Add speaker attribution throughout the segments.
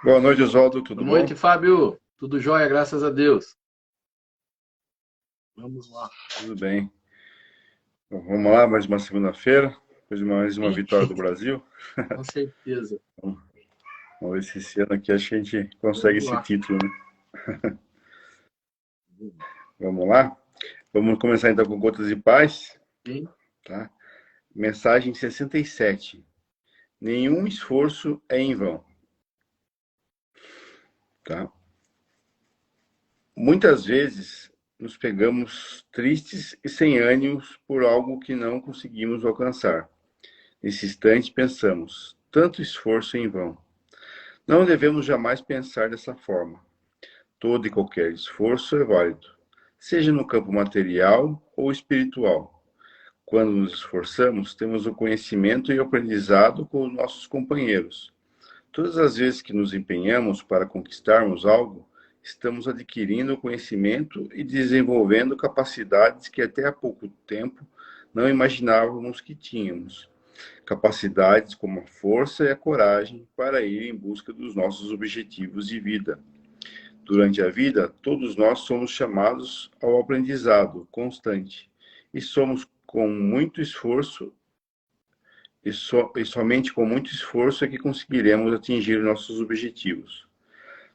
Speaker 1: Boa noite, Oswaldo, tudo
Speaker 2: Boa
Speaker 1: bom?
Speaker 2: noite, Fábio. Tudo jóia, graças a Deus. Vamos lá.
Speaker 1: Tudo bem. Bom, vamos lá, mais uma segunda-feira, depois de mais uma
Speaker 2: Sim,
Speaker 1: vitória do Brasil.
Speaker 2: com certeza.
Speaker 1: Vamos vamos ver se esse ano aqui acho que a gente consegue
Speaker 2: Vamos
Speaker 1: esse
Speaker 2: lá.
Speaker 1: título, né? Vamos lá? Vamos começar então com Gotas de Paz,
Speaker 2: Sim,
Speaker 1: tá? Mensagem 67. Nenhum esforço é em vão, tá? Muitas vezes nos pegamos tristes e sem ânimos por algo que não conseguimos alcançar. Nesse instante pensamos, tanto esforço em vão. Não devemos jamais pensar dessa forma. Todo e qualquer esforço é válido, seja no campo material ou espiritual. Quando nos esforçamos, temos o conhecimento e o aprendizado com os nossos companheiros. Todas as vezes que nos empenhamos para conquistarmos algo, estamos adquirindo conhecimento e desenvolvendo capacidades que até há pouco tempo não imaginávamos que tínhamos. Capacidades como a força e a coragem para ir em busca dos nossos objetivos de vida. Durante a vida, todos nós somos chamados ao aprendizado constante e somos com muito esforço e somente com muito esforço é que conseguiremos atingir nossos objetivos.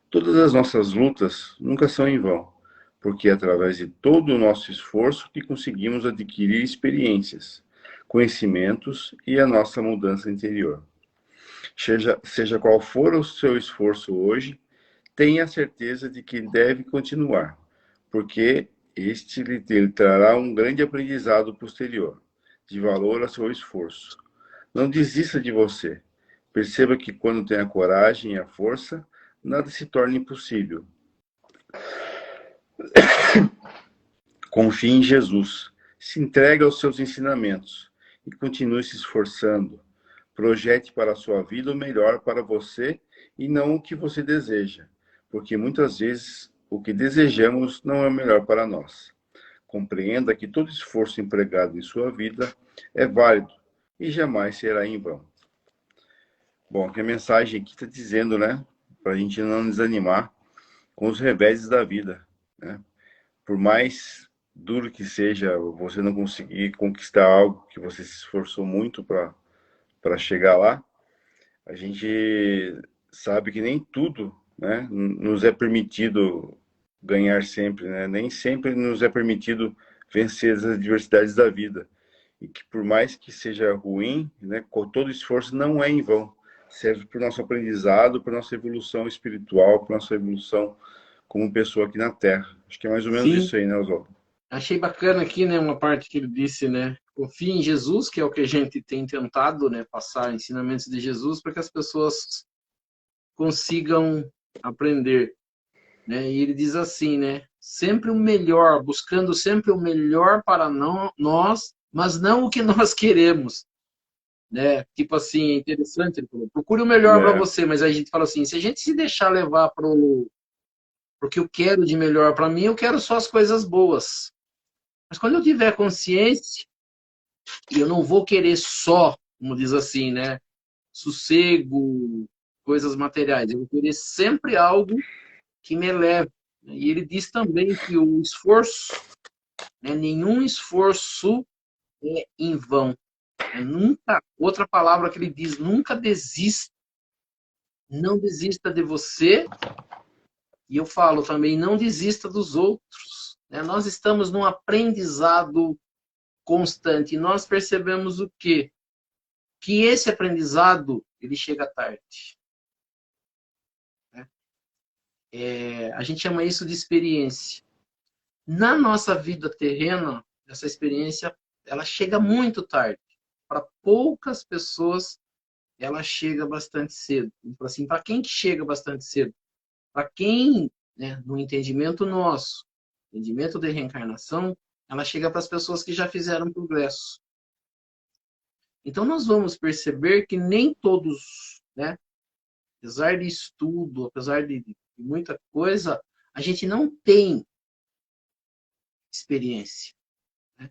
Speaker 1: Todas as nossas lutas nunca são em vão, porque é através de todo o nosso esforço que conseguimos adquirir experiências, conhecimentos e a nossa mudança interior. Seja qual for o seu esforço hoje, tenha certeza de que deve continuar, porque este lhe trará um grande aprendizado posterior, de valor a seu esforço. Não desista de você. Perceba que quando tem a coragem e a força, nada se torna impossível. Confie em Jesus. Se entregue aos seus ensinamentos e continue se esforçando. Projete para a sua vida o melhor para você e não o que você deseja, porque muitas vezes o que desejamos não é o melhor para nós. Compreenda que todo esforço empregado em sua vida é válido e jamais será em vão. Bom, que a mensagem aqui está dizendo, né, para a gente não desanimar com os reveses da vida, né? Por mais duro que seja você não conseguir conquistar algo que você se esforçou muito para chegar lá, a gente sabe que nem tudo, né, nos é permitido ganhar sempre, né? Nem sempre nos é permitido vencer as adversidades da vida. E que por mais que seja ruim, né, com todo esforço não é em vão. Serve para o nosso aprendizado, para a nossa evolução espiritual, para a nossa evolução como pessoa aqui na Terra. Acho que é mais ou menos
Speaker 2: sim.
Speaker 1: isso aí, né, Oswaldo?
Speaker 2: Achei bacana aqui, né, uma parte que ele disse, né? Confie em Jesus, que é o que a gente tem tentado, né, passar ensinamentos de Jesus para que as pessoas consigam aprender, né? E ele diz assim, né? Sempre o melhor, buscando sempre o melhor para nós, mas não o que nós queremos. Né? Tipo assim, é interessante, ele falou, procure o melhor para
Speaker 1: É,
Speaker 2: você, mas aí a gente fala assim, se a gente se deixar levar pro que eu quero de melhor para mim, eu quero só as coisas boas. Mas quando eu tiver consciência, e eu não vou querer só, como diz assim, né, sossego, coisas materiais, eu vou querer sempre algo que me eleve. E ele diz também que o esforço, né, nenhum esforço é em vão. Né? Nunca, outra palavra que ele diz, nunca desista. Não desista de você. E eu falo também, não desista dos outros. Né? Nós estamos num aprendizado constante. E nós percebemos o quê? Que esse aprendizado, ele chega tarde. Né? A gente chama isso de experiência. Na nossa vida terrena, essa experiência, ela chega muito tarde. Para poucas pessoas, ela chega bastante cedo. Assim, para quem que chega bastante cedo? Para quem, né, no entendimento nosso, entendimento de reencarnação, ela chega para as pessoas que já fizeram progresso. Então nós vamos perceber que nem todos, né, apesar de estudo, apesar de muita coisa, a gente não tem experiência. Né?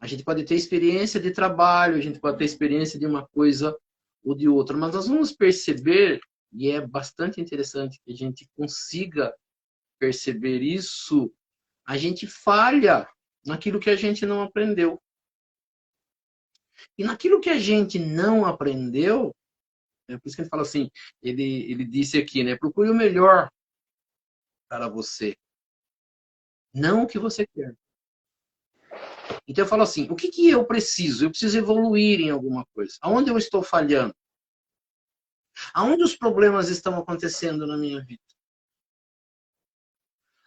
Speaker 2: A gente pode ter experiência de trabalho, a gente pode ter experiência de uma coisa ou de outra, mas nós vamos perceber e é bastante interessante que a gente consiga perceber isso, a gente falha naquilo que a gente não aprendeu. E naquilo que a gente não aprendeu, é por isso que ele fala assim, ele disse aqui, né? Procure o melhor para você, não o que você quer. Então eu falo assim, o que que eu preciso? Eu preciso evoluir em alguma coisa. Aonde eu estou falhando? Aonde os problemas estão acontecendo na minha vida?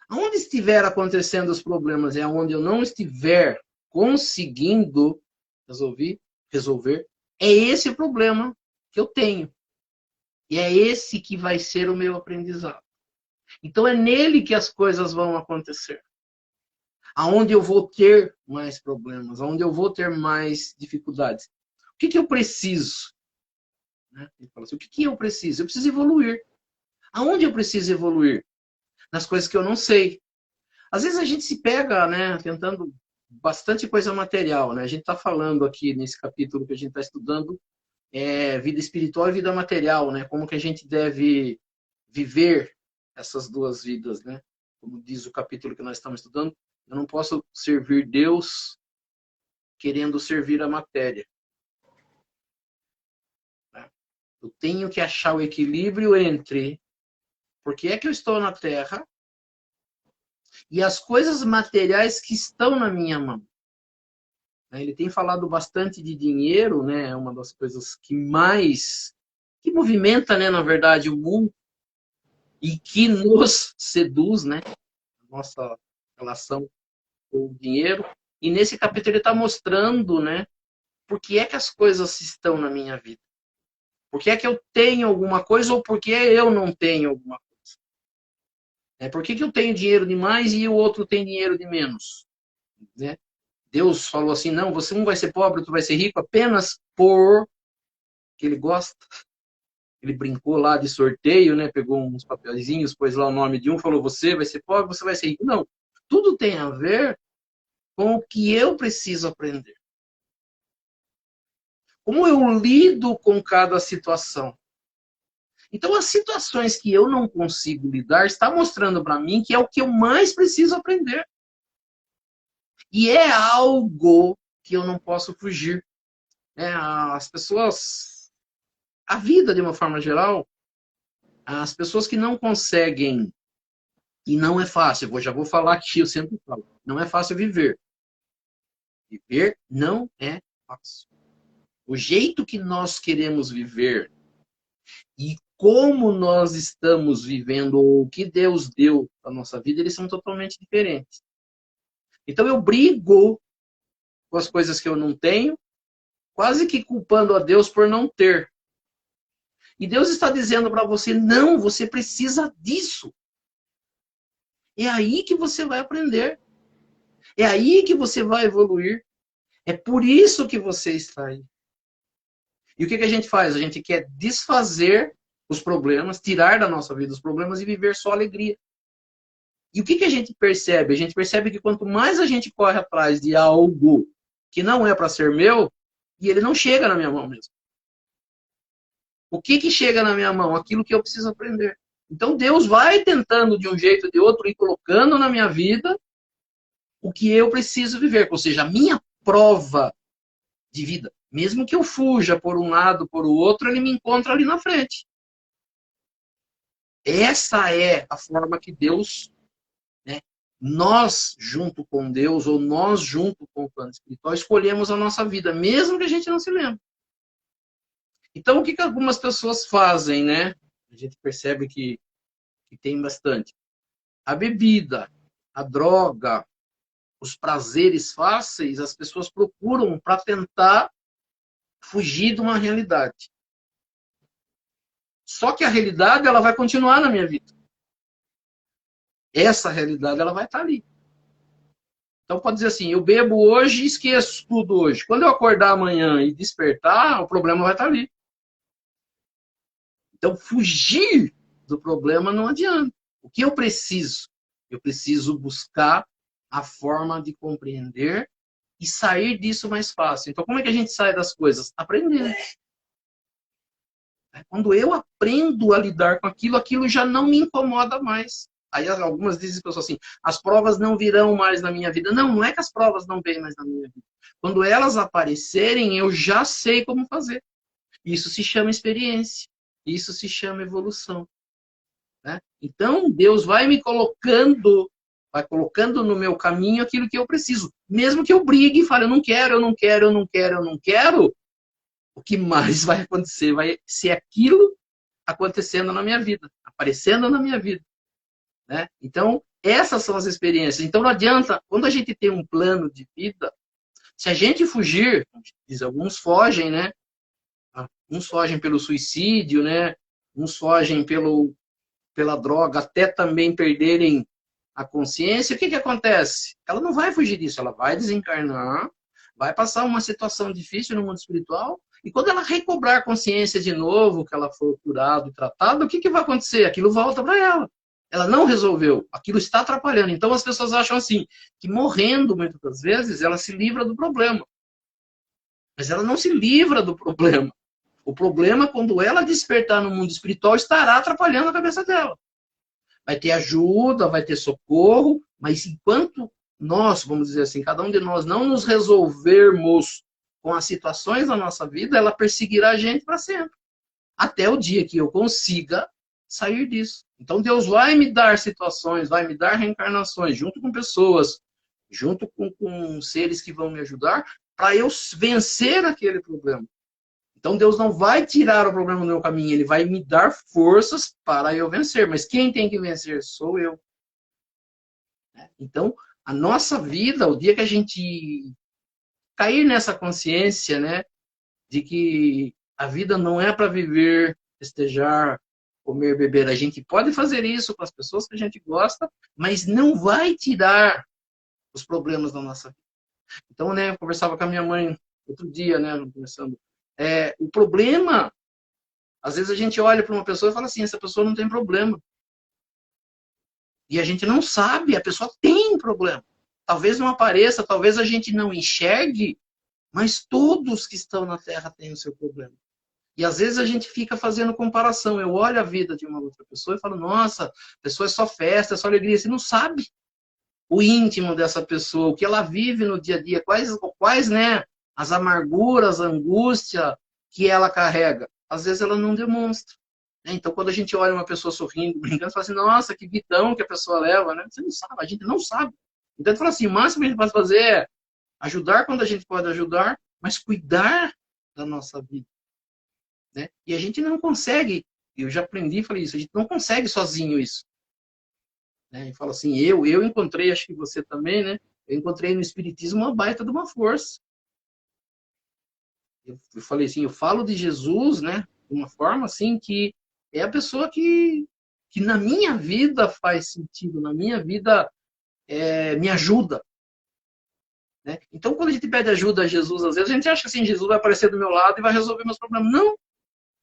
Speaker 2: Aonde estiver acontecendo os problemas é onde eu não estiver conseguindo resolver, é esse o problema que eu tenho. E é esse que vai ser o meu aprendizado. Então é nele que as coisas vão acontecer. Aonde eu vou ter mais problemas, aonde eu vou ter mais dificuldades. O que que eu preciso? Né? Ele fala assim, o que que eu preciso? Eu preciso evoluir. Aonde eu preciso evoluir? Nas coisas que eu não sei. Às vezes a gente se pega, né, tentando bastante coisa material, né? A gente está falando aqui nesse capítulo que a gente está estudando vida espiritual e vida material, né? Como que a gente deve viver essas duas vidas, né? Como diz o capítulo que nós estamos estudando, eu não posso servir Deus querendo servir a matéria. Né? Eu tenho que achar o equilíbrio entre por que é que eu estou na Terra e as coisas materiais que estão na minha mão. Ele tem falado bastante de dinheiro, né? É uma das coisas que mais que movimenta, né, na verdade, o mundo e que nos seduz, né? Nossa relação com o dinheiro. E nesse capítulo ele está mostrando, né? Por que é que as coisas estão na minha vida? Por que é que eu tenho alguma coisa ou por que eu não tenho alguma coisa? Por que que eu tenho dinheiro demais e o outro tem dinheiro de menos? Né? Deus falou assim, não, você um vai ser pobre, outro vai ser rico apenas por que ele gosta. Ele brincou lá de sorteio, né? Pegou uns papelzinhos, pôs lá o nome de um, falou, você vai ser pobre, você vai ser rico. Não, tudo tem a ver com o que eu preciso aprender. Como eu lido com cada situação. Então, as situações que eu não consigo lidar está mostrando para mim que é o que eu mais preciso aprender. E é algo que eu não posso fugir. As pessoas, a vida de uma forma geral, as pessoas que não conseguem, e não é fácil, eu já vou falar aqui, eu sempre falo, não é fácil viver. Viver não é fácil. O jeito que nós queremos viver e como nós estamos vivendo, ou o que Deus deu para a nossa vida, eles são totalmente diferentes. Então eu brigo com as coisas que eu não tenho, quase que culpando a Deus por não ter. E Deus está dizendo para você, não, você precisa disso. É aí que você vai aprender. É aí que você vai evoluir. É por isso que você está aí. E o que a gente faz? A gente quer desfazer os problemas, tirar da nossa vida os problemas e viver só alegria. E o que a gente percebe? A gente percebe que quanto mais a gente corre atrás de algo que não é para ser meu, e ele não chega na minha mão mesmo. O que chega na minha mão? Aquilo que eu preciso aprender. Então Deus vai tentando de um jeito ou de outro ir colocando na minha vida o que eu preciso viver. Ou seja, a minha prova de vida. Mesmo que eu fuja por um lado, por o outro, ele me encontra ali na frente. Essa é a forma que Deus, né, nós junto com Deus, ou nós junto com o plano espiritual, escolhemos a nossa vida, mesmo que a gente não se lembre. Então, o que algumas pessoas fazem, né? A gente percebe que tem bastante. A bebida, a droga, os prazeres fáceis, as pessoas procuram para tentar fugir de uma realidade. Só que a realidade ela vai continuar na minha vida. Essa realidade ela vai estar ali. Então pode dizer assim, eu bebo hoje e esqueço tudo hoje. Quando eu acordar amanhã e despertar, o problema vai estar ali. Então fugir do problema não adianta. O que eu preciso? Eu preciso buscar a forma de compreender e sair disso mais fácil. Então como é que a gente sai das coisas? Aprendendo. Quando eu aprendo a lidar com aquilo, aquilo já não me incomoda mais. Aí algumas dizem pessoas assim, as provas não virão mais na minha vida. Não, não é que as provas não vêm mais na minha vida. Quando elas aparecerem, eu já sei como fazer. Isso se chama experiência. Isso se chama evolução. Né? Então, Deus vai colocando no meu caminho aquilo que eu preciso. Mesmo que eu brigue e fale, eu não quero, eu não quero, eu não quero, eu não quero, o que mais vai acontecer? Vai ser aquilo acontecendo na minha vida, aparecendo na minha vida. Né? Então, essas são as experiências. Então, não adianta, quando a gente tem um plano de vida, se a gente fugir, diz, alguns fogem, né? Uns fogem pelo suicídio, né? Uns fogem pela droga, até também perderem a consciência. O que acontece? Ela não vai fugir disso, ela vai desencarnar, vai passar uma situação difícil no mundo espiritual, e quando ela recobrar a consciência de novo, que ela for curada e tratada, o que vai acontecer? Aquilo volta para ela. Ela não resolveu, aquilo está atrapalhando. Então as pessoas acham assim, que morrendo muitas das vezes, ela se livra do problema. Mas ela não se livra do problema. O problema, quando ela despertar no mundo espiritual, estará atrapalhando a cabeça dela. Vai ter ajuda, vai ter socorro, mas enquanto nós, vamos dizer assim, cada um de nós não nos resolvermos com as situações da nossa vida, ela perseguirá a gente para sempre. Até o dia que eu consiga sair disso. Então Deus vai me dar situações, vai me dar reencarnações, junto com pessoas, junto com seres que vão me ajudar, para eu vencer aquele problema. Então Deus não vai tirar o problema do meu caminho, Ele vai me dar forças para eu vencer. Mas quem tem que vencer sou eu. Então, a nossa vida, o dia que a gente cair nessa consciência, né, de que a vida não é para viver, festejar, comer, beber. A gente pode fazer isso com as pessoas que a gente gosta, mas não vai tirar os problemas da nossa vida. Então, né, eu conversava com a minha mãe outro dia, né, conversando. O problema, às vezes a gente olha para uma pessoa e fala assim, essa pessoa não tem problema. E a gente não sabe, a pessoa tem problema. Talvez não apareça, talvez a gente não enxergue, mas todos que estão na Terra têm o seu problema. E às vezes a gente fica fazendo comparação. Eu olho a vida de uma outra pessoa e falo, nossa, a pessoa é só festa, é só alegria. Você não sabe o íntimo dessa pessoa, o que ela vive no dia a dia, quais né, as amarguras, a angústia que ela carrega. Às vezes ela não demonstra. Então, quando a gente olha uma pessoa sorrindo, brincando, fala assim, nossa, que vidão que a pessoa leva, né? Você não sabe, a gente não sabe. Então, fala assim, o máximo que a gente pode fazer é ajudar quando a gente pode ajudar, mas cuidar da nossa vida. Né? E a gente não consegue, eu já aprendi, falei isso, a gente não consegue sozinho isso. Né? E fala assim, eu encontrei, acho que você também, né? Eu encontrei no Espiritismo uma baita de uma força. Eu falei assim, eu falo de Jesus, né? De uma forma assim que é a pessoa que na minha vida faz sentido, na minha vida me ajuda. Né? Então, quando a gente pede ajuda a Jesus, às vezes a gente acha que assim, Jesus vai aparecer do meu lado e vai resolver meus problemas. Não.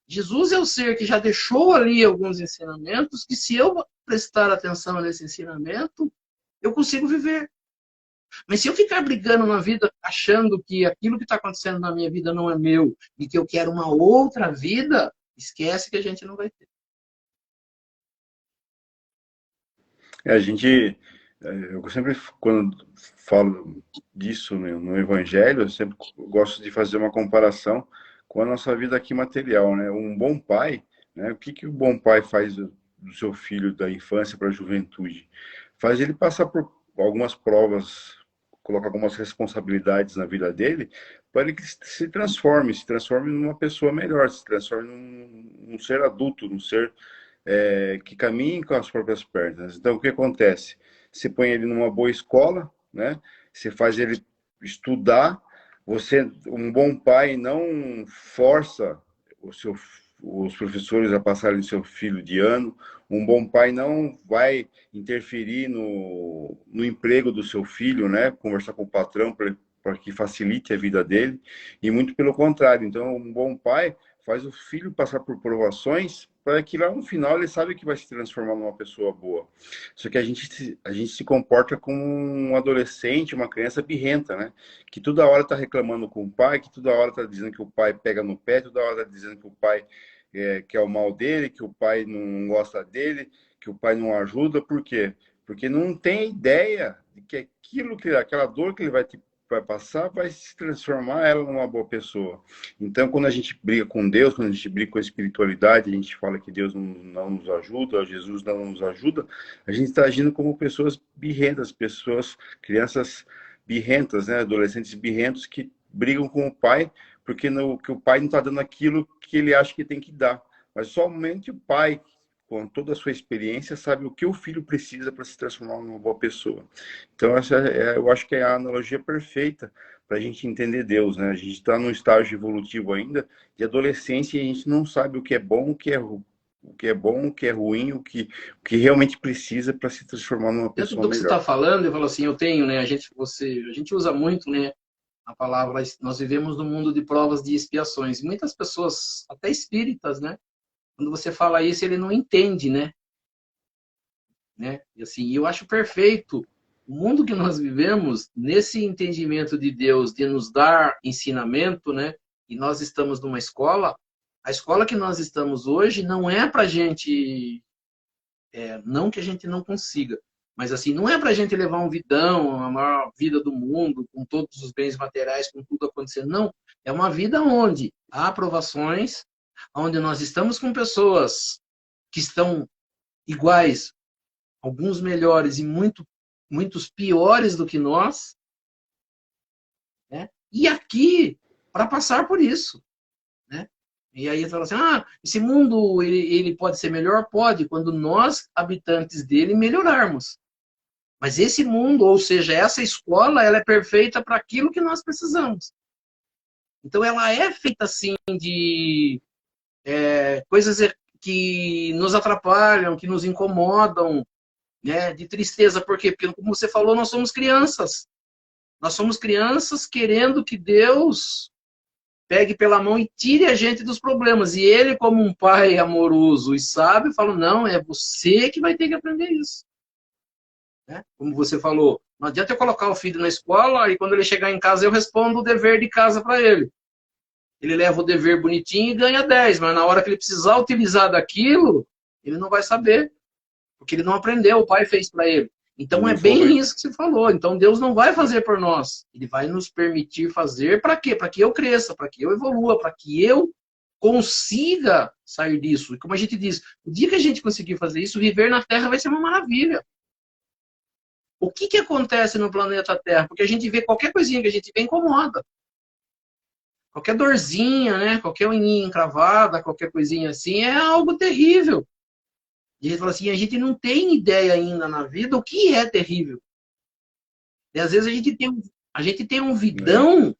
Speaker 2: Jesus é o ser que já deixou ali alguns ensinamentos que se eu prestar atenção nesse ensinamento, eu consigo viver. Mas se eu ficar brigando na vida, achando que aquilo que está acontecendo na minha vida não é meu e que eu quero uma outra vida, esquece que a gente não vai ter.
Speaker 1: Eu sempre, quando falo disso no Evangelho, eu sempre gosto de fazer uma comparação com a nossa vida aqui material, né? Um bom pai, né? O que o bom pai faz do seu filho da infância para a juventude? Faz ele passar por algumas provas, coloca algumas responsabilidades na vida dele, para que se transforme numa pessoa melhor, se transforme num ser adulto, num ser que caminhe com as próprias pernas. Então, o que acontece? Você põe ele numa boa escola, né? Você faz ele estudar. Um bom pai, não força os professores a passarem seu filho de ano. Um bom pai não vai interferir no emprego do seu filho, né? Conversar com o patrão para que facilite a vida dele. E muito pelo contrário. Então, um bom pai faz o filho passar por provações para que lá no final ele sabe que vai se transformar numa pessoa boa. Só que a gente se comporta como um adolescente, uma criança birrenta, né? Que toda hora está reclamando com o pai, que toda hora está dizendo que o pai pega no pé, toda hora está dizendo que o pai quer o mal dele, que o pai não gosta dele, que o pai não ajuda. Por quê? Porque não tem ideia de que aquela dor que ele vai passar vai se transformar ela numa boa pessoa. Então, quando a gente briga com Deus, quando a gente briga com a espiritualidade, a gente fala que Deus não nos ajuda, Jesus não nos ajuda, a gente está agindo como pessoas birrentas, crianças birrentas, né? Adolescentes birrentos que brigam com o pai porque que o pai não está dando aquilo que ele acha que tem que dar. Mas somente o pai, com toda a sua experiência, sabe o que o filho precisa para se transformar numa boa pessoa. Então, eu acho que é a analogia perfeita para a gente entender Deus, né? A gente está num estágio evolutivo ainda de adolescência e a gente não sabe o que é bom, o que é bom, o que é ruim, o que realmente precisa para se transformar numa
Speaker 2: Dentro
Speaker 1: pessoa
Speaker 2: do que você
Speaker 1: melhor.
Speaker 2: está falando, eu falo assim, eu tenho, né? A gente usa muito, né? A palavra, nós vivemos num mundo de provas de expiações. Muitas pessoas, até espíritas, né? Quando você fala isso, ele não entende, né? E assim, eu acho perfeito o mundo que nós vivemos, nesse entendimento de Deus, de nos dar ensinamento, né? E nós estamos numa escola. A escola que nós estamos hoje não é para gente, não que a gente não consiga, mas assim, não é para a gente levar um vidão, a maior vida do mundo, com todos os bens materiais, com tudo acontecendo. Não, é uma vida onde há aprovações, onde nós estamos com pessoas que estão iguais, alguns melhores e muitos piores do que nós, né? E aqui, para passar por isso, né? E aí fala assim, esse mundo ele pode ser melhor? Pode, quando nós, habitantes dele, melhorarmos. Mas esse mundo, ou seja, essa escola, ela é perfeita para aquilo que nós precisamos. Então ela é feita assim de coisas que nos atrapalham, que nos incomodam, né, de tristeza. Por quê? Porque, como você falou, nós somos crianças. Nós somos crianças querendo que Deus pegue pela mão e tire a gente dos problemas. E ele, como um pai amoroso e sábio, fala, não, é você que vai ter que aprender isso. Né? Como você falou, não adianta eu colocar o filho na escola e quando ele chegar em casa eu respondo o dever de casa para ele. Ele leva o dever bonitinho e ganha 10, mas na hora que ele precisar utilizar daquilo, ele não vai saber. Porque ele não aprendeu, o pai fez para ele. Então é bem isso que você falou. Então Deus não vai fazer por nós. Ele vai nos permitir fazer para quê? Para que eu cresça, para que eu evolua, para que eu consiga sair disso. E como a gente diz, o dia que a gente conseguir fazer isso, viver na Terra vai ser uma maravilha. O que acontece no planeta Terra? Porque a gente vê qualquer coisinha que a gente vê incomoda. Qualquer dorzinha, né? Qualquer unhinha encravada, qualquer coisinha assim, é algo terrível. E ele fala assim, a gente não tem ideia ainda na vida o que é terrível. E às vezes a gente tem um vidão,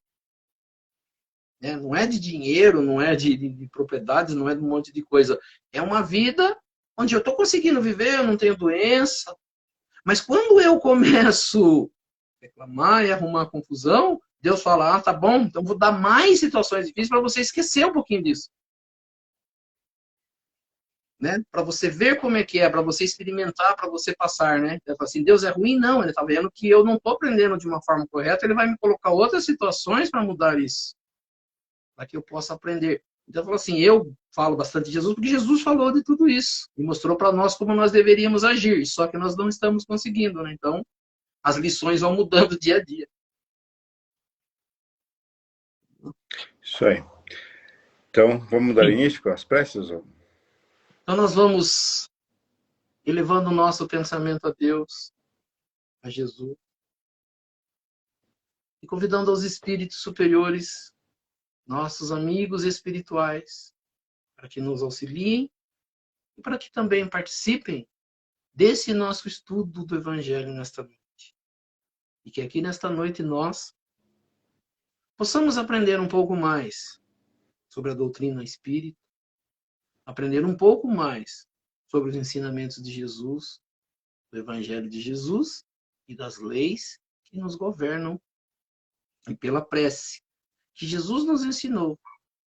Speaker 2: né? Não é de dinheiro, não é de propriedades, não é de um monte de coisa. É uma vida onde eu estou conseguindo viver, eu não tenho doença. Mas quando eu começo a reclamar e arrumar confusão, Deus fala, tá bom, então vou dar mais situações difíceis para você esquecer um pouquinho disso. Né? Para você ver como é que é, para você experimentar, para você passar, né? Ele fala assim, Deus é ruim? Não, ele está vendo que eu não estou aprendendo de uma forma correta, ele vai me colocar outras situações para mudar isso, para que eu possa aprender. Então, eu falo assim, eu falo bastante de Jesus, porque Jesus falou de tudo isso, e mostrou para nós como nós deveríamos agir, só que nós não estamos conseguindo, né? Então, as lições vão mudando dia a dia.
Speaker 1: Isso aí. Então, vamos dar início com as preces?
Speaker 2: Então, nós vamos elevando o nosso pensamento a Deus, a Jesus, e convidando aos espíritos superiores, nossos amigos espirituais, para que nos auxiliem e para que também participem desse nosso estudo do Evangelho nesta noite. E que aqui nesta noite nós possamos aprender um pouco mais sobre a doutrina espírita, aprender um pouco mais sobre os ensinamentos de Jesus, do Evangelho de Jesus e das leis que nos governam. E pela prece que Jesus nos ensinou,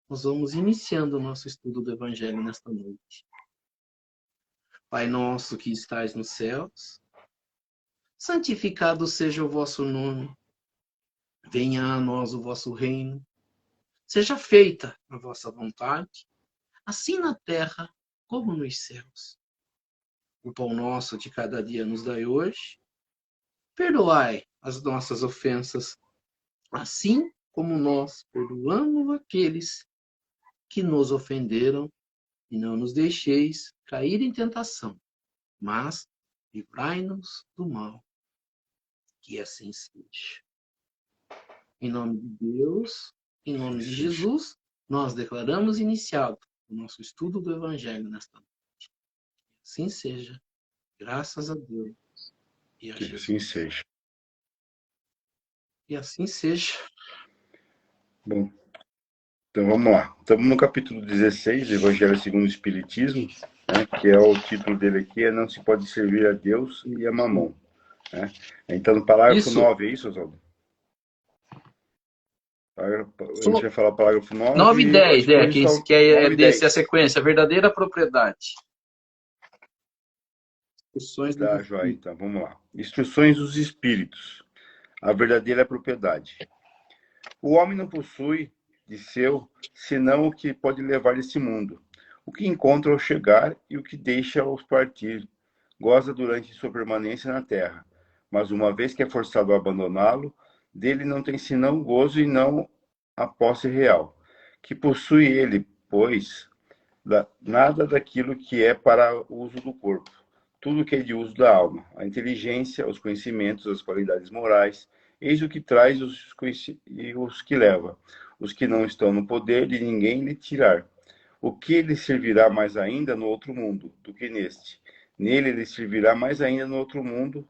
Speaker 2: nós vamos iniciando o nosso estudo do Evangelho nesta noite. Pai nosso que estais nos céus, santificado seja o vosso nome. Venha a nós o vosso reino. Seja feita a vossa vontade, assim na terra como nos céus. O pão nosso de cada dia nos dai hoje. Perdoai as nossas ofensas, assim como nós perdoamos aqueles que nos ofenderam, e não nos deixeis cair em tentação, mas livrai-nos do mal. Que assim seja. Em nome de Deus, em nome de Jesus, nós declaramos iniciado o nosso estudo do Evangelho nesta noite. Assim seja, graças a Deus e a
Speaker 1: Que
Speaker 2: Jesus.
Speaker 1: assim seja.
Speaker 2: E assim seja.
Speaker 1: Bom, então vamos lá. Estamos no capítulo 16 do Evangelho segundo o Espiritismo, né, que é o título dele aqui, é Não se pode servir a Deus e a Mamon. Né? Então, no parágrafo
Speaker 2: Isso.
Speaker 1: 9, é isso, Oswaldo? A gente vai falar o parágrafo
Speaker 2: 9 e
Speaker 1: 9, acho
Speaker 2: 10,
Speaker 1: que hoje está
Speaker 2: que é
Speaker 1: 9 e
Speaker 2: desse
Speaker 1: 10.
Speaker 2: a sequência, a verdadeira propriedade. Instruções do
Speaker 1: Tá, joia, então, vamos lá. Instruções dos Espíritos. A verdadeira propriedade. O homem não possui de seu senão o que pode levar desse mundo, o que encontra ao chegar e o que deixa ao partir. Goza durante sua permanência na terra, mas uma vez que é forçado a abandoná-lo, dele não tem senão gozo e não a posse real, que possui ele, pois, nada daquilo que é para uso do corpo. Tudo que é de uso da alma, a inteligência, os conhecimentos, as qualidades morais, eis o que traz e os que leva, os que não estão no poder de ninguém lhe tirar. O que lhe servirá mais ainda no outro mundo do que neste? Nele lhe servirá mais ainda no outro mundo,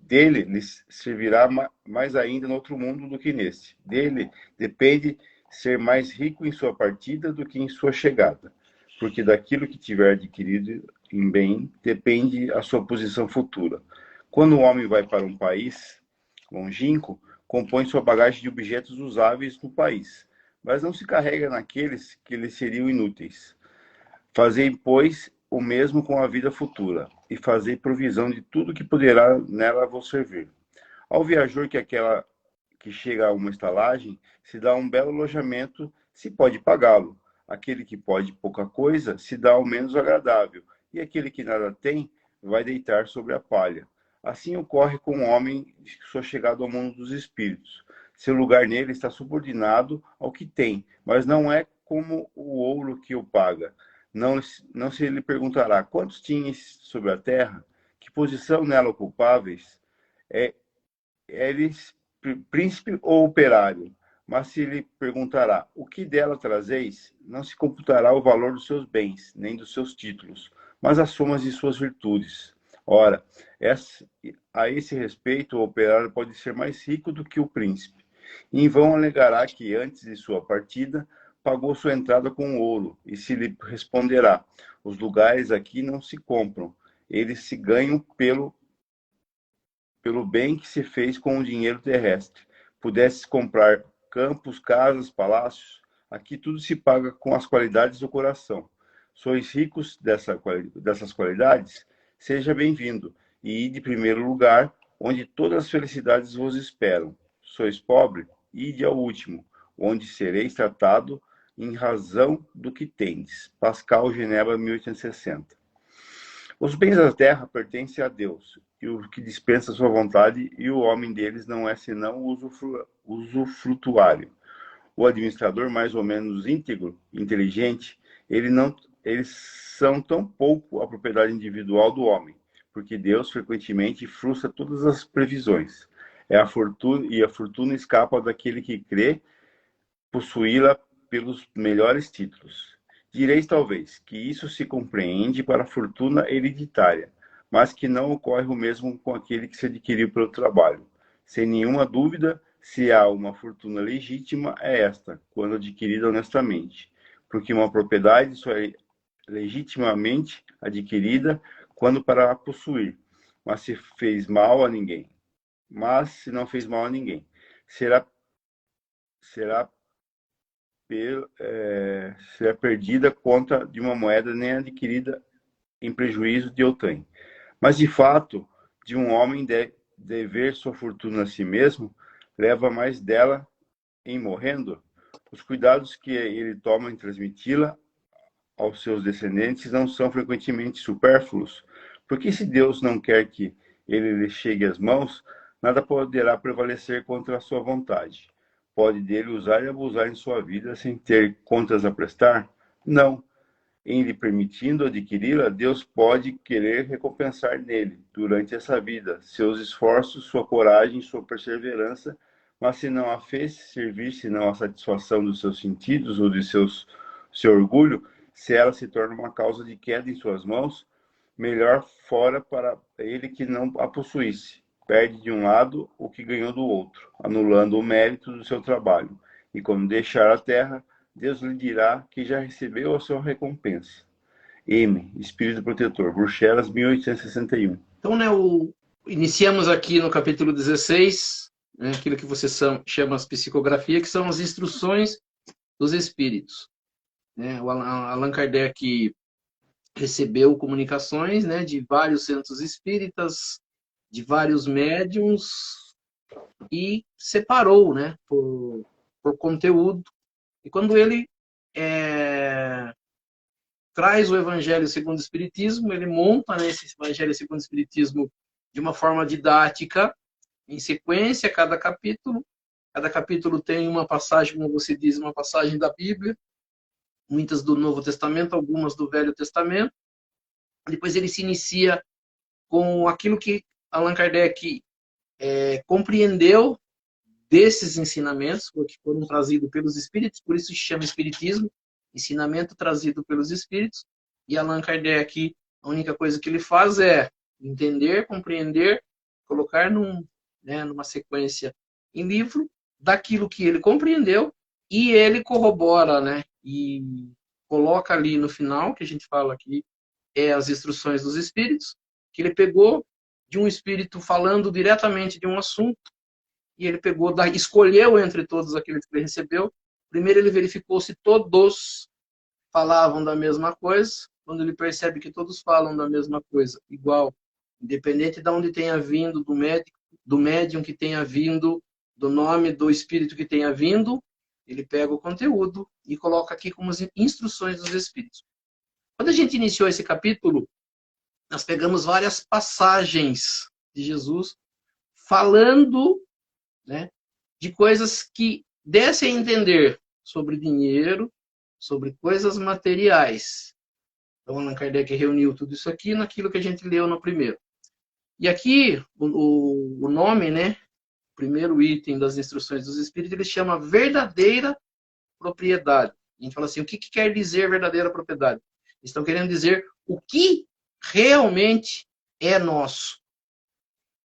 Speaker 1: dele lhe servirá mais ainda no outro mundo do que neste. Dele depende ser mais rico em sua partida do que em sua chegada, porque daquilo que tiver adquirido em bem depende a sua posição futura. Quando o homem vai para um país longínquo, compõe sua bagagem de objetos usáveis no país, mas não se carrega naqueles que lhe seriam inúteis. Fazei, pois, o mesmo com a vida futura, e fazei provisão de tudo que poderá nela vos servir. Ao viajor que chega a uma estalagem, se dá um belo alojamento, se pode pagá-lo. Aquele que pode pouca coisa, se dá ao menos agradável, e aquele que nada tem, vai deitar sobre a palha. Assim ocorre com o homem que sua chegada ao mundo dos espíritos. Seu lugar nele está subordinado ao que tem, mas não é como o ouro que o paga. Não se lhe perguntará quantos tinhas sobre a terra, que posição nela ocupáveis, é, eres príncipe ou operário, mas se lhe perguntará o que dela trazeis, não se computará o valor dos seus bens, nem dos seus títulos, mas as somas de suas virtudes. Ora, a esse respeito, o operário pode ser mais rico do que o príncipe. Em vão alegará que, antes de sua partida, pagou sua entrada com ouro, e se lhe responderá: os lugares aqui não se compram, eles se ganham pelo bem que se fez com o dinheiro terrestre. Pudesses comprar campos, casas, palácios, aqui tudo se paga com as qualidades do coração. Sois ricos dessas qualidades? Seja bem-vindo, e ide primeiro lugar, onde todas as felicidades vos esperam. Sois pobre? Ide ao último, onde sereis tratado em razão do que tendes. Pascal, Genebra, 1860. Os bens da terra pertencem a Deus, e o que dispensa sua vontade, e o homem deles não é senão o usufrutuário. O administrador, mais ou menos íntegro, inteligente, eles são tão pouco a propriedade individual do homem, porque Deus frequentemente frustra todas as previsões. A fortuna escapa daquele que crê possuí-la pelos melhores títulos. Direis talvez que isso se compreende para a fortuna hereditária, mas que não ocorre o mesmo com aquele que se adquiriu pelo trabalho. Sem nenhuma dúvida, se há uma fortuna legítima, é esta, quando adquirida honestamente, porque uma propriedade só é legitimamente adquirida quando para a possuir, mas se fez mal a ninguém. Mas se não fez mal a ninguém, será será perdida conta de uma moeda nem adquirida em prejuízo de outrem. Mas, de fato, de um homem dever sua fortuna a si mesmo, leva mais dela em morrendo. Os cuidados que ele toma em transmiti-la aos seus descendentes não são frequentemente supérfluos? Porque se Deus não quer que ele lhe chegue às mãos, nada poderá prevalecer contra a sua vontade. Pode dele usar e abusar em sua vida sem ter contas a prestar? Não. Em lhe permitindo adquiri-la, Deus pode querer recompensar nele, durante essa vida, seus esforços, sua coragem, sua perseverança, mas se não a fez servir senão a satisfação dos seus sentidos ou de seu orgulho, se ela se torna uma causa de queda em suas mãos, melhor fora para ele que não a possuísse. Perde de um lado o que ganhou do outro, anulando o mérito do seu trabalho. E quando deixar a terra, Deus lhe dirá que já recebeu a sua recompensa. M. Espírito Protetor, Bruxelas, 1861.
Speaker 2: Então, né, iniciamos aqui no capítulo 16, né, aquilo que você chama as psicografia, que são as instruções dos espíritos. Né? O Allan Kardec recebeu comunicações, né, de vários centros espíritas, de vários médiums, e separou, né, por conteúdo. E quando ele traz o Evangelho segundo o Espiritismo, ele monta, né, esse Evangelho segundo o Espiritismo de uma forma didática, em sequência, cada capítulo. Cada capítulo tem uma passagem, como você diz, uma passagem da Bíblia, muitas do Novo Testamento, algumas do Velho Testamento. Depois ele se inicia com aquilo que Allan Kardec compreendeu desses ensinamentos, que foram trazidos pelos espíritos, por isso se chama espiritismo, ensinamento trazido pelos espíritos. E Allan Kardec, a única coisa que ele faz é entender, compreender, colocar numa sequência em livro daquilo que ele compreendeu, e ele corrobora, né, e coloca ali no final, que a gente fala aqui, as instruções dos espíritos, que ele pegou de um espírito falando diretamente de um assunto, e ele pegou, escolheu entre todos aqueles que ele recebeu. Primeiro ele verificou se todos falavam da mesma coisa. Quando ele percebe que todos falam da mesma coisa, igual, independente de onde tenha vindo, do médium que tenha vindo, do nome do espírito que tenha vindo, ele pega o conteúdo e coloca aqui como instruções dos espíritos. Quando a gente iniciou esse capítulo, nós pegamos várias passagens de Jesus falando, né, de coisas que dessem a entender sobre dinheiro, sobre coisas materiais. Então, Allan Kardec reuniu tudo isso aqui naquilo que a gente leu no primeiro. E aqui, o nome, né, o primeiro item das instruções dos espíritos, ele chama verdadeira propriedade. A gente fala assim, o que quer dizer verdadeira propriedade? Eles estão querendo dizer o que realmente é nosso.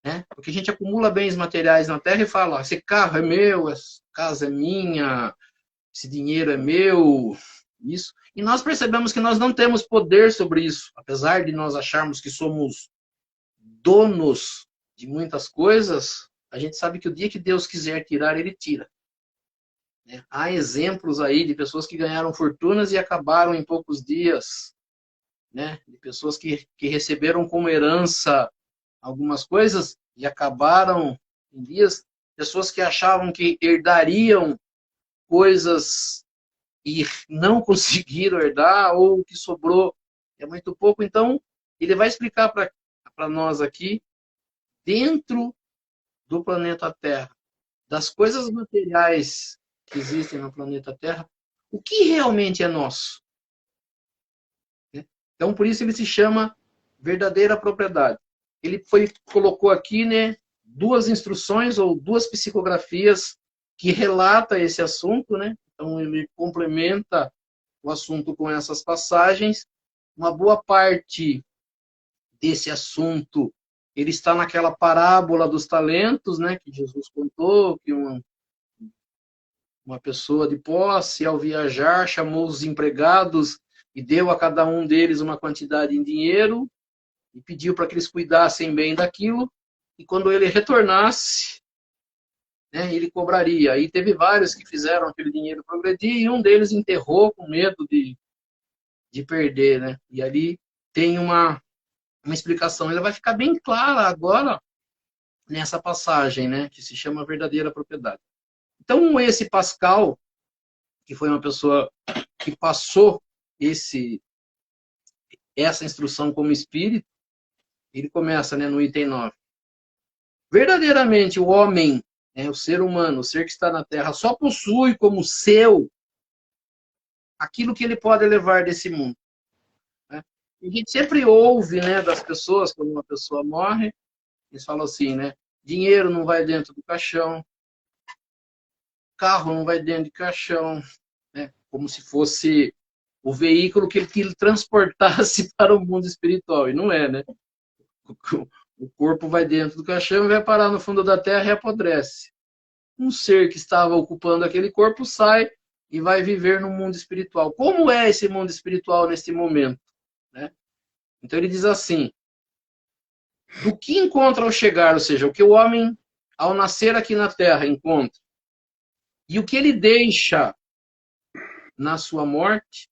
Speaker 2: Né? Porque a gente acumula bens materiais na Terra e fala, esse carro é meu, essa casa é minha, esse dinheiro é meu, isso. E nós percebemos que nós não temos poder sobre isso, apesar de nós acharmos que somos donos de muitas coisas, a gente sabe que o dia que Deus quiser tirar, Ele tira. Né? Há exemplos aí de pessoas que ganharam fortunas e acabaram em poucos dias, né? De pessoas que receberam como herança algumas coisas e acabaram em dias, pessoas que achavam que herdariam coisas e não conseguiram herdar, ou o que sobrou é muito pouco. Então, ele vai explicar para nós aqui, dentro do planeta Terra, das coisas materiais que existem no planeta Terra, o que realmente é nosso. Então, por isso ele se chama verdadeira propriedade. Ele colocou aqui, né, duas instruções ou duas psicografias que relata esse assunto, né? Então ele complementa o assunto com essas passagens. Uma boa parte desse assunto ele está naquela parábola dos talentos, né, que Jesus contou, que uma pessoa de posse, ao viajar, chamou os empregados e deu a cada um deles uma quantidade em dinheiro e pediu para que eles cuidassem bem daquilo, e quando ele retornasse, né, ele cobraria. Aí teve vários que fizeram aquele dinheiro progredir, e um deles enterrou com medo de perder. Né? E ali tem uma explicação. Ela vai ficar bem clara agora nessa passagem, né, que se chama verdadeira propriedade. Então, esse Pascal, que foi uma pessoa que passou essa instrução como espírito, ele começa, né, no item 9. Verdadeiramente, o homem, né, o ser humano, o ser que está na Terra, só possui como seu aquilo que ele pode levar desse mundo. Né? E a gente sempre ouve, né, das pessoas, quando uma pessoa morre, eles falam assim, né? Dinheiro não vai dentro do caixão, carro não vai dentro de caixão, né? Como se fosse o veículo que ele transportasse para o mundo espiritual. E não é, né? O corpo vai dentro do caixão e vai parar no fundo da terra e apodrece. Um ser que estava ocupando aquele corpo sai e vai viver no mundo espiritual. Como é esse mundo espiritual nesse momento? Né? Então ele diz assim, do que encontra ao chegar, ou seja, o que o homem, ao nascer aqui na terra, encontra, e o que ele deixa na sua morte,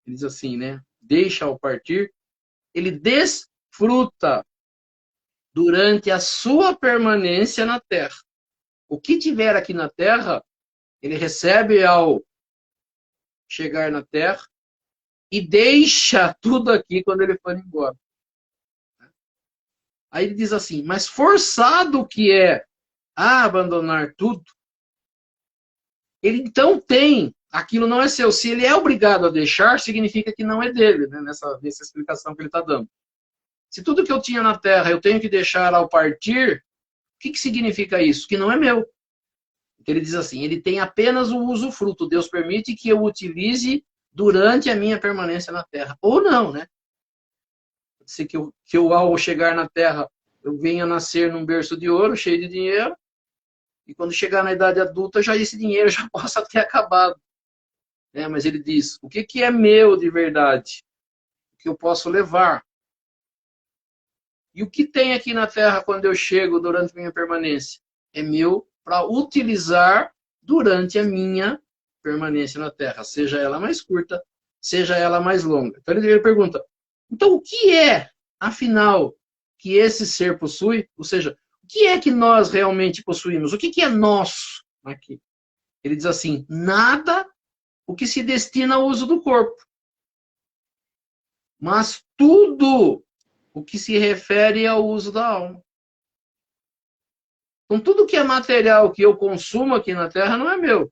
Speaker 2: ele diz assim, né? Deixa ao partir, ele desfruta durante a sua permanência na terra. O que tiver aqui na terra, ele recebe ao chegar na terra e deixa tudo aqui quando ele for embora. Aí ele diz assim, mas forçado que é a abandonar tudo, ele então tem, aquilo não é seu. Se ele é obrigado a deixar, significa que não é dele, né? nessa explicação que ele está dando. Se tudo que eu tinha na terra eu tenho que deixar ao partir, o que significa isso? Que não é meu. Então ele diz assim, ele tem apenas o usufruto. Deus permite que eu utilize durante a minha permanência na terra. Ou não, né? Pode ser que eu ao chegar na terra, eu venha nascer num berço de ouro, cheio de dinheiro, e quando chegar na idade adulta, já esse dinheiro já possa ter acabado. Mas ele diz, o que é meu de verdade? O que eu posso levar? E o que tem aqui na terra quando eu chego durante minha permanência? É meu para utilizar durante a minha permanência na terra, seja ela mais curta, seja ela mais longa. Então ele pergunta, então o que é, afinal, que esse ser possui? Ou seja, o que é que nós realmente possuímos? O que é nosso aqui? Ele diz assim, nada o que se destina ao uso do corpo, mas tudo o que se refere ao uso da alma. Então, tudo que é material que eu consumo aqui na Terra não é meu.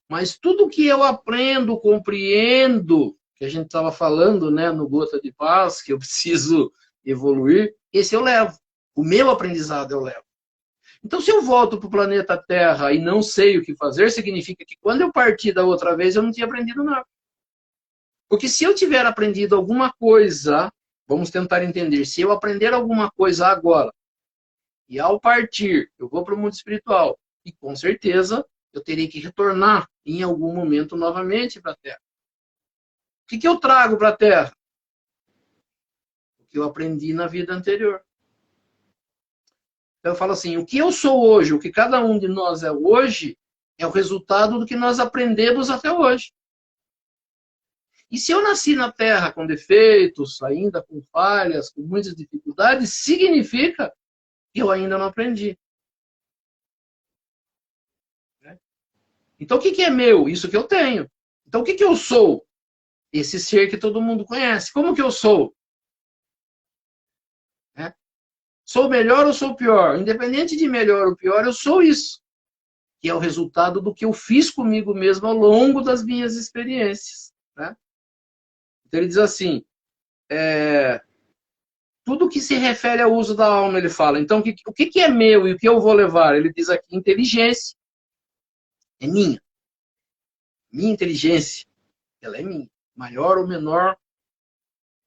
Speaker 2: Mas tudo que eu aprendo, compreendo, que a gente estava falando, né, no Gota de Paz, que eu preciso evoluir, esse eu levo. O meu aprendizado eu levo. Então, se eu volto para o planeta Terra e não sei o que fazer, significa que quando eu partir da outra vez, eu não tinha aprendido nada. Porque se eu tiver aprendido alguma coisa, vamos tentar entender, se eu aprender alguma coisa agora, e ao partir, eu vou para o mundo espiritual, e com certeza eu terei que retornar em algum momento novamente para a Terra. O que eu trago para a Terra? O que eu aprendi na vida anterior. Então eu falo assim, o que eu sou hoje, o que cada um de nós é hoje, é o resultado do que nós aprendemos até hoje. E se eu nasci na Terra com defeitos, ainda com falhas, com muitas dificuldades, significa que eu ainda não aprendi. Então o que é meu? Isso que eu tenho. Então o que eu sou? Esse ser que todo mundo conhece. Como que eu sou? Sou melhor ou sou pior? Independente de melhor ou pior, eu sou isso. Que é o resultado do que eu fiz comigo mesmo ao longo das minhas experiências. Né? Então ele diz assim, tudo que se refere ao uso da alma, ele fala. Então, o que é meu e o que eu vou levar? Ele diz aqui, inteligência. É minha. Minha inteligência, ela é minha. Maior ou menor,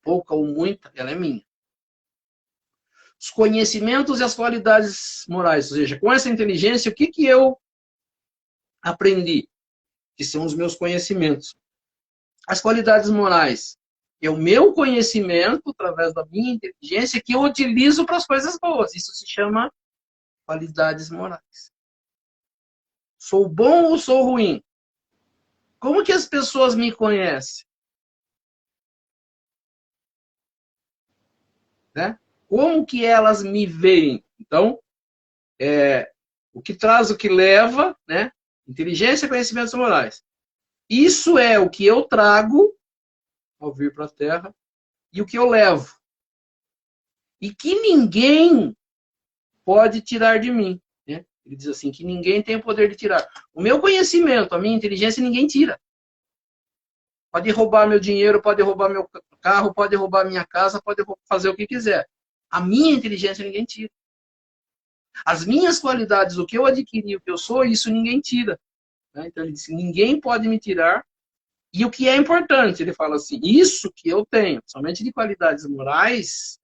Speaker 2: pouca ou muita, ela é minha. Os conhecimentos e as qualidades morais, ou seja, com essa inteligência, o que eu aprendi? Que são os meus conhecimentos. As qualidades morais é o meu conhecimento, através da minha inteligência, que eu utilizo para as coisas boas. Isso se chama qualidades morais. Sou bom ou sou ruim? Como que as pessoas me conhecem? Né? Como que elas me veem? Então, o que traz o que leva, né? Inteligência e conhecimentos morais. Isso é o que eu trago ao vir para a Terra e o que eu levo. E que ninguém pode tirar de mim. Né? Ele diz assim, que ninguém tem o poder de tirar. O meu conhecimento, a minha inteligência, ninguém tira. Pode roubar meu dinheiro, pode roubar meu carro, pode roubar minha casa, pode fazer o que quiser. A minha inteligência ninguém tira. As minhas qualidades, o que eu adquiri, o que eu sou, isso ninguém tira. Né? Então ele disse, ninguém pode me tirar. E o que é importante, ele fala assim, isso que eu tenho, somente de qualidades morais,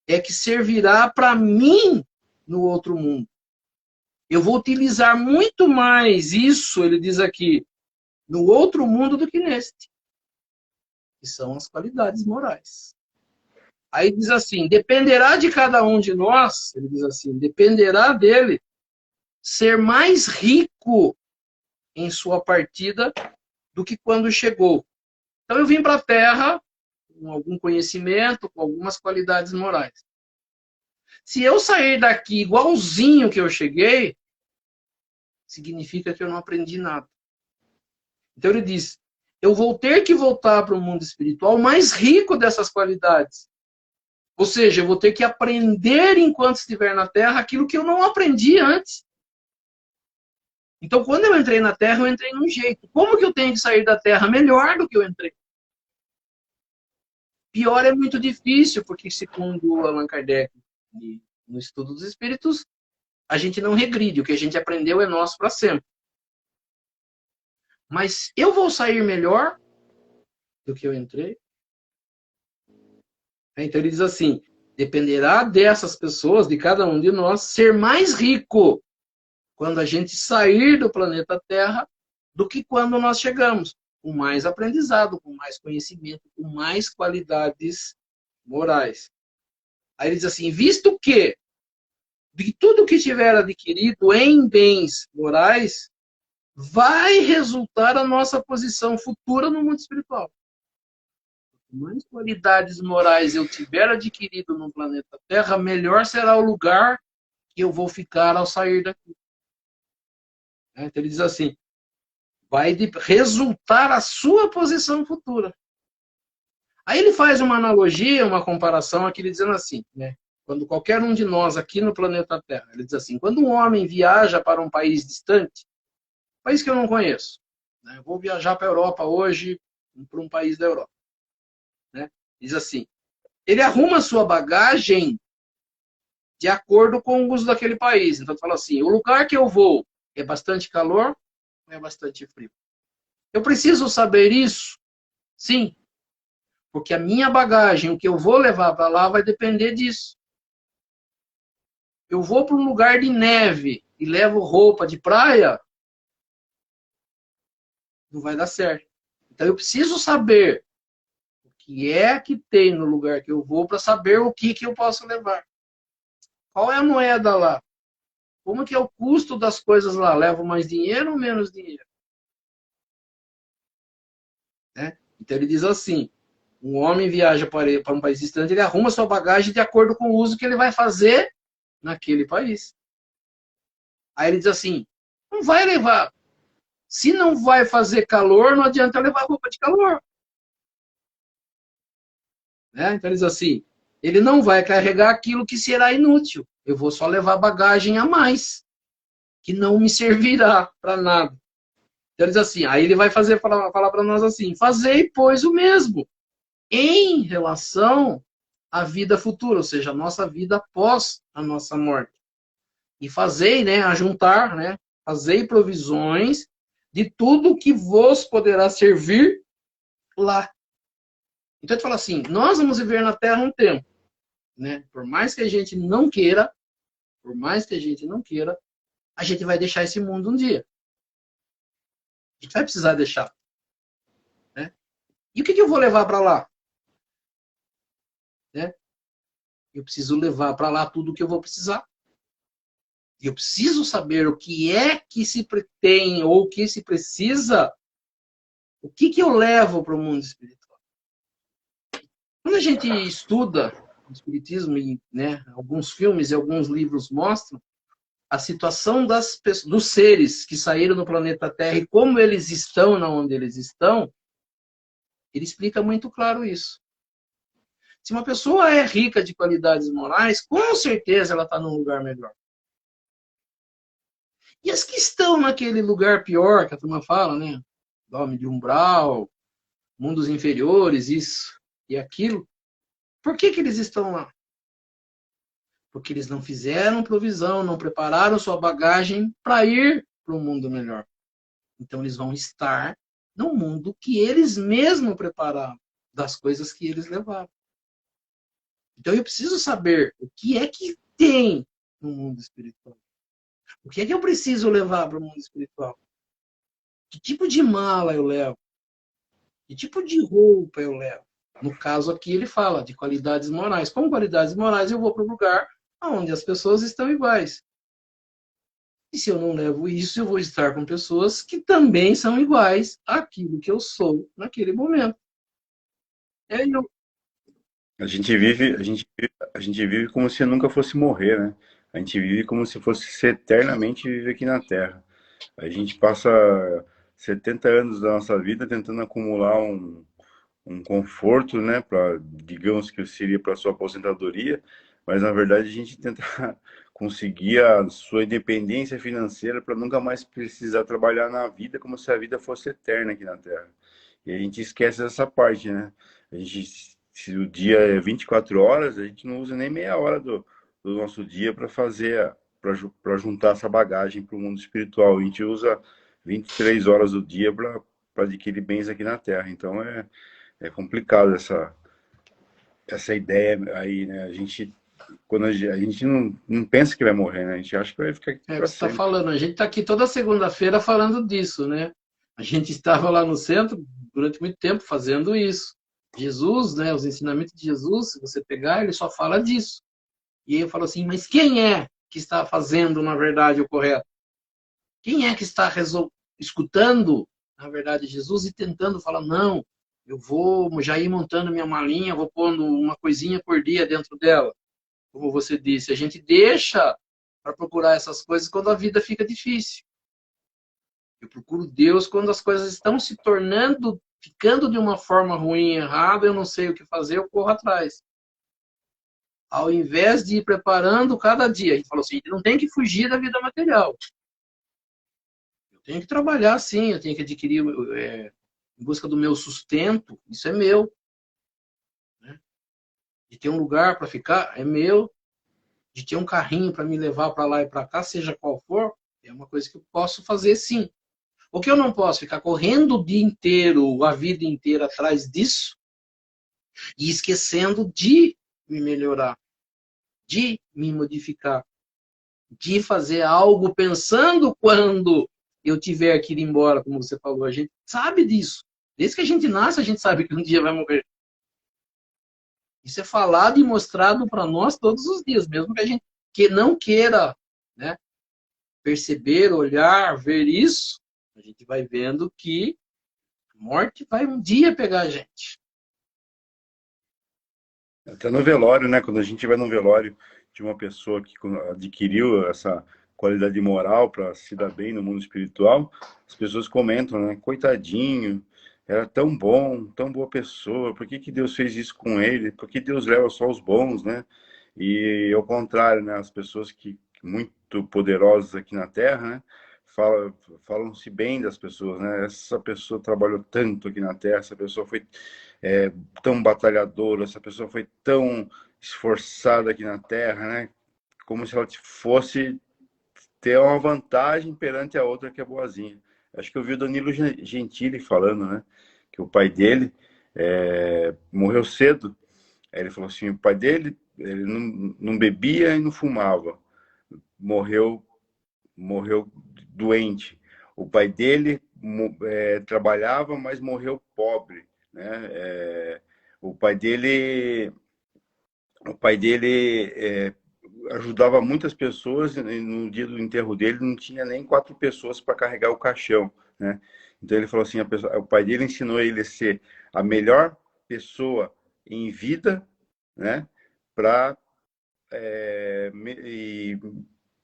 Speaker 2: é que servirá para mim no outro mundo. Eu vou utilizar muito mais isso, ele diz aqui, no outro mundo do que neste. Que são as qualidades morais. Aí diz assim, dependerá de cada um de nós, ele diz assim, dependerá dele ser mais rico em sua partida do que quando chegou. Então eu vim para a Terra com algum conhecimento, com algumas qualidades morais. Se eu sair daqui igualzinho que eu cheguei, significa que eu não aprendi nada. Então ele diz, eu vou ter que voltar para o mundo espiritual mais rico dessas qualidades. Ou seja, eu vou ter que aprender enquanto estiver na Terra aquilo que eu não aprendi antes. Então, quando eu entrei na Terra, eu entrei num jeito. Como que eu tenho que sair da Terra melhor do que eu entrei? Pior é muito difícil, porque segundo Allan Kardec, no estudo dos espíritos, a gente não regride. O que a gente aprendeu é nosso para sempre. Mas eu vou sair melhor do que eu entrei? Então ele diz assim, dependerá dessas pessoas, de cada um de nós, ser mais rico quando a gente sair do planeta Terra do que quando nós chegamos. Com mais aprendizado, com mais conhecimento, com mais qualidades morais. Aí ele diz assim, visto que de tudo que tiver adquirido em bens morais, vai resultar a nossa posição futura no mundo espiritual. Quanto mais qualidades morais eu tiver adquirido no planeta Terra, melhor será o lugar que eu vou ficar ao sair daqui. Então ele diz assim, vai resultar a sua posição futura. Aí ele faz uma analogia, uma comparação aqui, ele dizendo assim, né? Quando qualquer um de nós aqui no planeta Terra, ele diz assim, quando um homem viaja para um país distante, país que eu não conheço, né? Eu vou viajar para a Europa hoje, para um país da Europa, né? Diz assim, ele arruma a sua bagagem de acordo com o uso daquele país. Então, fala assim, o lugar que eu vou é bastante calor ou é bastante frio? Eu preciso saber isso? Sim. Porque a minha bagagem, o que eu vou levar para lá, vai depender disso. Eu vou para um lugar de neve e levo roupa de praia, não vai dar certo. Então eu preciso saber o que é que tem no lugar que eu vou para saber o que eu posso levar. Qual é a moeda lá? Como que é o custo das coisas lá? Levo mais dinheiro ou menos dinheiro? Né? Então ele diz assim, um homem viaja para um país distante, ele arruma sua bagagem de acordo com o uso que ele vai fazer naquele país. Aí ele diz assim, não vai levar. Se não vai fazer calor, não adianta levar roupa de calor. Né? Então ele diz assim, ele não vai carregar aquilo que será inútil. Eu vou só levar bagagem a mais, que não me servirá para nada. Então ele diz assim, aí ele vai falar para nós assim, fazei, pois, o mesmo, em relação à vida futura, ou seja, a nossa vida após a nossa morte. E fazei, né, ajuntar, né, fazei provisões de tudo que vos poderá servir lá. Então ele fala assim, nós vamos viver na Terra um tempo, né? Por mais que a gente não queira, a gente vai deixar esse mundo um dia. A gente vai precisar deixar. Né? E o que eu vou levar para lá? Né? Eu preciso levar para lá tudo o que eu vou precisar. Eu preciso saber o que é que se tem ou o que se precisa. O que eu levo para o mundo espiritual? Quando a gente estuda o espiritismo, e né, alguns filmes e alguns livros mostram, a situação dos seres que saíram do planeta Terra e como eles estão na onde eles estão, ele explica muito claro isso. Se uma pessoa é rica de qualidades morais, com certeza ela está num lugar melhor. E as que estão naquele lugar pior, que a turma fala, né? Nome de umbral, mundos inferiores, isso e aquilo. Por que eles estão lá? Porque eles não fizeram provisão, não prepararam sua bagagem para ir para um mundo melhor. Então eles vão estar no mundo que eles mesmos prepararam, das coisas que eles levaram. Então eu preciso saber o que é que tem no mundo espiritual. O que é que eu preciso levar para o mundo espiritual? Que tipo de mala eu levo? Que tipo de roupa eu levo? No caso aqui ele fala de qualidades morais. Com qualidades morais eu vou para o lugar onde as pessoas estão iguais. E se eu não levo isso, eu vou estar com pessoas que também são iguais àquilo que eu sou naquele momento. Eu,
Speaker 1: A gente vive como se nunca fosse morrer, né? A gente vive como se fosse eternamente viver aqui na Terra. A gente passa 70 anos da nossa vida tentando acumular um conforto, né, para, digamos que seria para sua aposentadoria, mas na verdade a gente tenta conseguir a sua independência financeira para nunca mais precisar trabalhar na vida como se a vida fosse eterna aqui na Terra. E a gente esquece dessa parte, né? A gente, se o dia é 24 horas, a gente não usa nem meia hora do nosso dia para fazer, para juntar essa bagagem para o mundo espiritual. A gente usa 23 horas do dia para adquirir bens aqui na Terra. Então é complicado essa ideia aí, né? Quando a gente não pensa que vai morrer, né? A gente acha que vai ficar aqui
Speaker 2: é o
Speaker 1: para
Speaker 2: que você está
Speaker 1: sempre.
Speaker 2: falando. A gente está aqui toda segunda-feira falando disso, né? A gente estava lá no centro durante muito tempo fazendo isso. Jesus, né? Os ensinamentos de Jesus, se você pegar, ele só fala disso. E aí eu falo assim, mas quem é que está fazendo, na verdade, o correto? Quem é que está escutando, na verdade, Jesus e tentando falar, não, eu vou já ir montando minha malinha, vou pondo uma coisinha por dia dentro dela. Como você disse, a gente deixa para procurar essas coisas quando a vida fica difícil. Eu procuro Deus quando as coisas estão se tornando, ficando de uma forma ruim, errada, eu não sei o que fazer, eu corro atrás. Ao invés de ir preparando cada dia, a gente falou assim, a gente não tem que fugir da vida material. Eu tenho que trabalhar sim, eu tenho que adquirir em busca do meu sustento, isso é meu. Né? De ter um lugar para ficar, é meu. De ter um carrinho para me levar para lá e para cá, seja qual for, é uma coisa que eu posso fazer sim. O que eu não posso ficar correndo o dia inteiro, a vida inteira atrás disso e esquecendo de me melhorar, de me modificar, de fazer algo pensando quando eu tiver que ir embora, como você falou. A gente sabe disso. Desde que a gente nasce, a gente sabe que um dia vai morrer. Isso é falado e mostrado para nós todos os dias, mesmo que a gente não queira, né, perceber, olhar, ver isso, a gente vai vendo que a morte vai um dia pegar a gente.
Speaker 1: Até no velório, né? Quando a gente vai no velório de uma pessoa que adquiriu essa qualidade moral para se dar bem no mundo espiritual, as pessoas comentam, né? Coitadinho, era tão bom, tão boa pessoa, por que que Deus fez isso com ele? Por que Deus leva só os bons, né? E ao contrário, né? As pessoas que muito poderosas aqui na Terra, né? Falam-se bem das pessoas, né? Essa pessoa trabalhou tanto aqui na Terra, essa pessoa foi é, tão batalhadora, essa pessoa foi tão esforçada aqui na Terra, né? Como se ela fosse ter uma vantagem perante a outra que é boazinha. Acho que eu vi o Danilo Gentili falando, né? Que o pai dele morreu cedo. Aí ele falou assim, o pai dele ele não bebia e não fumava. Morreu doente. O pai dele trabalhava, mas morreu pobre, né? O pai dele, o pai dele ajudava muitas pessoas e no dia do enterro dele não tinha nem 4 pessoas para carregar o caixão, né? Então ele falou assim, o pai dele ensinou ele a ser a melhor pessoa em vida, né? Para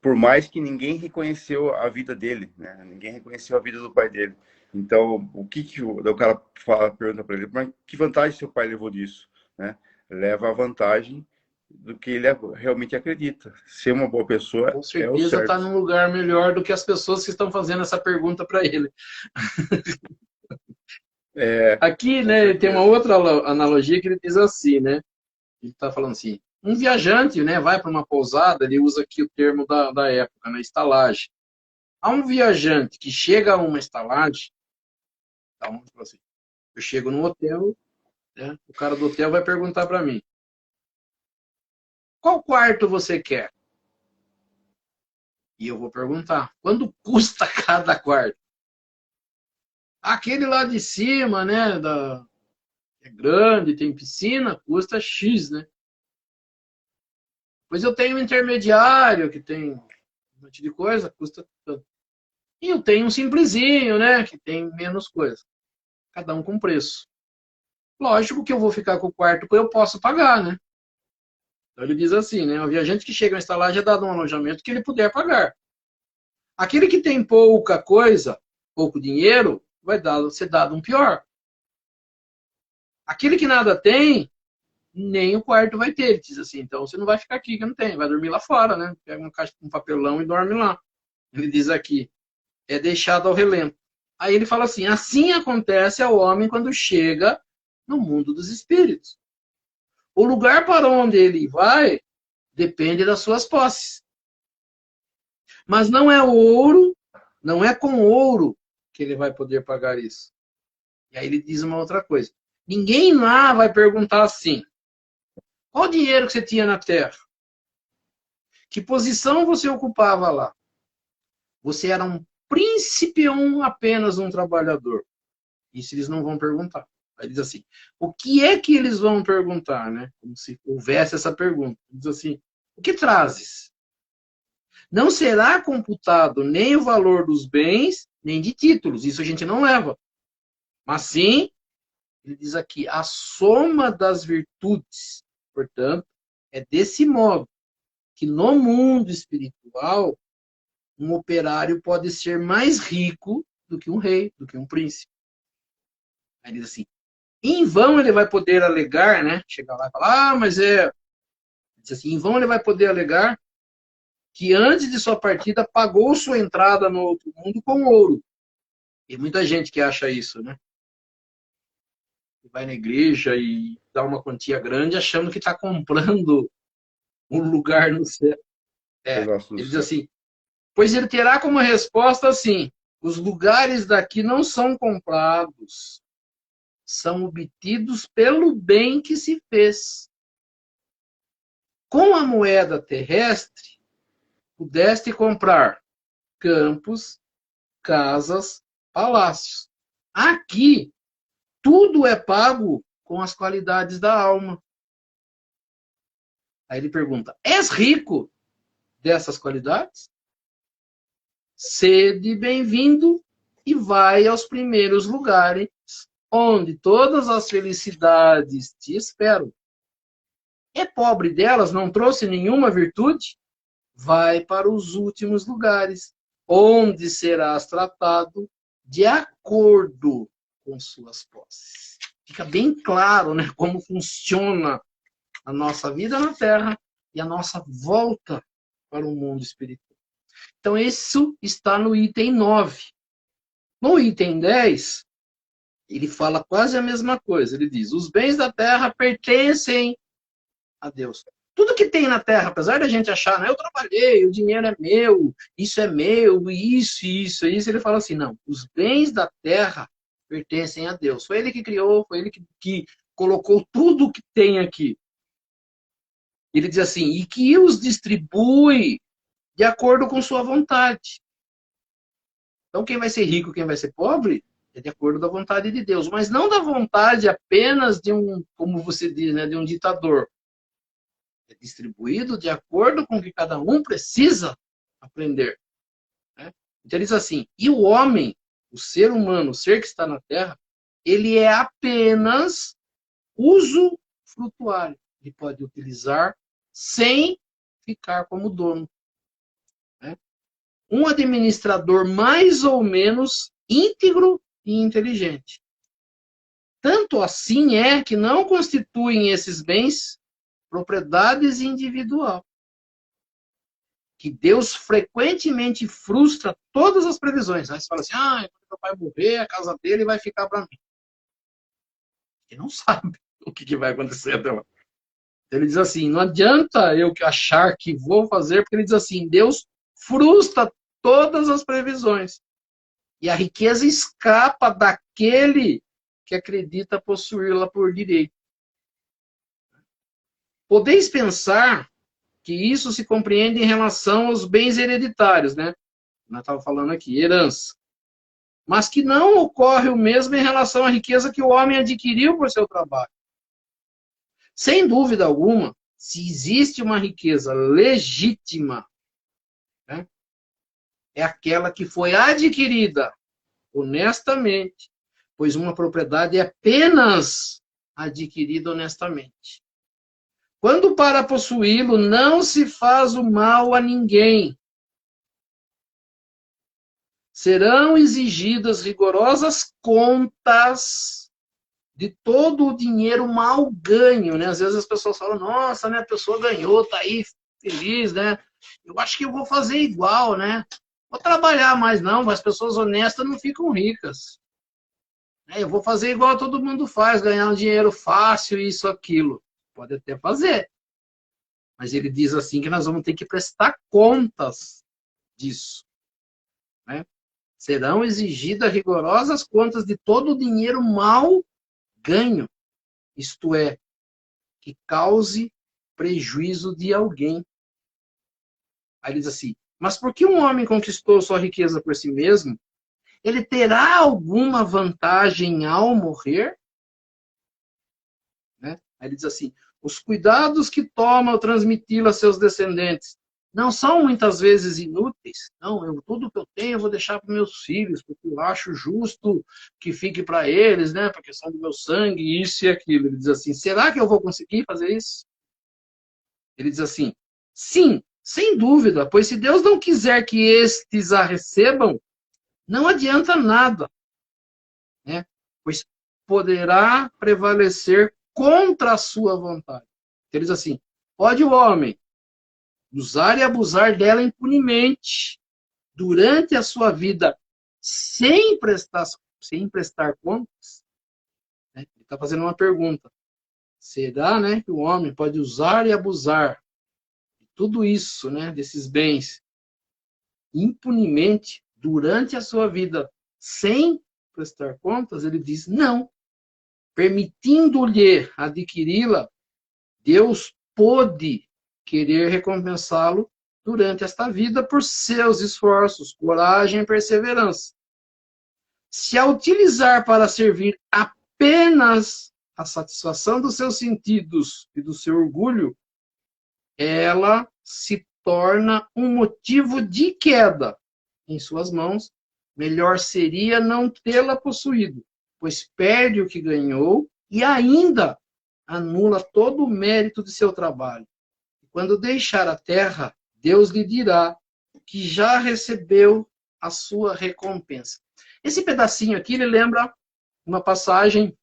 Speaker 1: por mais que ninguém reconheceu a vida dele, né? Ninguém reconheceu a vida do pai dele. Então, o cara pergunta para ele, mas que vantagem seu pai levou disso, né? Leva a vantagem do que ele realmente acredita. Ser uma boa pessoa
Speaker 2: Com
Speaker 1: é o
Speaker 2: certeza está
Speaker 1: certo.
Speaker 2: num lugar melhor do que as pessoas que estão fazendo essa pergunta para ele. Aqui,
Speaker 1: Com
Speaker 2: né, tem uma
Speaker 1: certeza.
Speaker 2: outra analogia que ele diz assim, né? Ele está falando assim, um viajante, né, vai para uma pousada, ele usa aqui o termo da época, né, estalagem. Há um viajante que chega a uma estalagem, então, assim, eu chego no hotel, né, o cara do hotel vai perguntar para mim, qual quarto você quer? E eu vou perguntar, quanto custa cada quarto? Aquele lá de cima, né, é grande, tem piscina, custa X, né? Pois eu tenho um intermediário que tem um monte de coisa, custa tanto. E eu tenho um simplesinho, né, que tem menos coisa. Cada um com preço. Lógico que eu vou ficar com o quarto que eu posso pagar, né? Então ele diz assim, né, o viajante que chega a estalagem é dado um alojamento que ele puder pagar. Aquele que tem pouca coisa, pouco dinheiro, vai ser dado um pior. Aquele que nada tem, nem o quarto vai ter. Ele diz assim, então você não vai ficar aqui que não tem, vai dormir lá fora, né? Pega uma caixa com um papelão e dorme lá. Ele diz aqui, é deixado ao relento. Aí ele fala assim, assim acontece ao homem quando chega no mundo dos espíritos. O lugar para onde ele vai depende das suas posses. Mas não é ouro, não é com ouro que ele vai poder pagar isso. E aí ele diz uma outra coisa. Ninguém lá vai perguntar assim, qual o dinheiro que você tinha na Terra? Que posição você ocupava lá? Você era um príncipe ou apenas um trabalhador? Isso eles não vão perguntar. Aí diz assim, o que é que eles vão perguntar, né? Como se houvesse essa pergunta. Diz assim, o que trazes? Não será computado nem o valor dos bens, nem de títulos. Isso a gente não leva. Mas sim, ele diz aqui, a soma das virtudes. Portanto, é desse modo que no mundo espiritual, um operário pode ser mais rico do que um rei, do que um príncipe. Aí ele diz assim, em vão ele vai poder alegar, né? Chegar lá e falar, mas é. Diz assim, em vão ele vai poder alegar que antes de sua partida pagou sua entrada no outro mundo com ouro. E muita gente que acha isso, né? Vai na igreja e dá uma quantia grande achando que está comprando um lugar no céu. É,
Speaker 1: Pedaço do
Speaker 2: ele diz
Speaker 1: céu.
Speaker 2: assim, pois ele terá como resposta assim, os lugares daqui não são comprados, são obtidos pelo bem que se fez. Com a moeda terrestre, pudeste comprar campos, casas, palácios. Aqui, tudo é pago com as qualidades da alma. Aí ele pergunta: és rico dessas qualidades? Sede bem-vindo e vai aos primeiros lugares, onde todas as felicidades te esperam. É pobre delas, não trouxe nenhuma virtude? Vai para os últimos lugares, onde serás tratado de acordo com suas posses. Fica bem claro, né, como funciona a nossa vida na Terra e a nossa volta para o mundo espiritual. Então, isso está no item 9. No item 10, ele fala quase a mesma coisa. Ele diz, os bens da terra pertencem a Deus. Tudo que tem na terra, apesar da gente achar, né, eu trabalhei, o dinheiro é meu, isso, ele fala assim, não, os bens da terra pertencem a Deus. Foi ele que criou, foi ele que colocou tudo que tem aqui. Ele diz assim, e que os distribui de acordo com sua vontade. Então, quem vai ser rico, quem vai ser pobre, é de acordo com a vontade de Deus, mas não da vontade apenas de um, como você diz, né, de um ditador. É distribuído de acordo com o que cada um precisa aprender. Né? Então, ele diz assim, e o homem, o ser humano, o ser que está na Terra, ele é apenas uso frutuário. Ele pode utilizar sem ficar como dono. um administrador mais ou menos íntegro e inteligente. Tanto assim é que não constituem esses bens propriedades individual. Que Deus frequentemente frustra todas as previsões. Aí você fala assim, quando meu pai morrer, a casa dele vai ficar para mim. Ele não sabe o que vai acontecer até lá. Ele diz assim, não adianta eu achar que vou fazer, porque ele diz assim, Deus frustra todas as previsões. E a riqueza escapa daquele que acredita possuí-la por direito. Podeis pensar que isso se compreende em relação aos bens hereditários, né? Nós estávamos falando aqui, herança. Mas que não ocorre o mesmo em relação à riqueza que o homem adquiriu por seu trabalho. Sem dúvida alguma, se existe uma riqueza legítima, né, é aquela que foi adquirida honestamente, pois uma propriedade é apenas adquirida honestamente. Quando para possuí-lo não se faz o mal a ninguém, serão exigidas rigorosas contas de todo o dinheiro mal ganho, né? Às vezes as pessoas falam, nossa, né, a pessoa ganhou, tá aí feliz, né? Eu acho que eu vou fazer igual, né? Vou trabalhar mais não, mas as pessoas honestas não ficam ricas. Eu vou fazer igual todo mundo faz, ganhar um dinheiro fácil, isso, aquilo. Pode até fazer. Mas ele diz assim que nós vamos ter que prestar contas disso, né? Serão exigidas rigorosas contas de todo o dinheiro mal ganho, isto é, que cause prejuízo de alguém. Aí ele diz assim, mas por que um homem conquistou sua riqueza por si mesmo? Ele terá alguma vantagem ao morrer? Né? Aí ele diz assim, os cuidados que toma ao transmiti-la a seus descendentes não são muitas vezes inúteis. Não, tudo que eu tenho eu vou deixar para meus filhos, porque eu acho justo que fique para eles, né? Para a questão do meu sangue, isso e aquilo. Ele diz assim, será que eu vou conseguir fazer isso? Ele diz assim, sim, sem dúvida, pois se Deus não quiser que estes a recebam, não adianta nada, né? Pois poderá prevalecer contra a sua vontade. Ele diz assim, pode o homem usar e abusar dela impunemente durante a sua vida sem prestar contas? Né? Ele está fazendo uma pergunta. Será, né, que o homem pode usar e abusar de tudo isso, né, desses bens, impunemente durante a sua vida sem prestar contas? Ele diz, não. Permitindo-lhe adquiri-la, Deus pôde querer recompensá-lo durante esta vida por seus esforços, coragem e perseverança. Se a utilizar para servir apenas a satisfação dos seus sentidos e do seu orgulho, ela se torna um motivo de queda em suas mãos. Melhor seria não tê-la possuído, pois perde o que ganhou e ainda anula todo o mérito de seu trabalho. Quando deixar a terra, Deus lhe dirá que já recebeu a sua recompensa. Esse pedacinho aqui, ele lembra uma passagem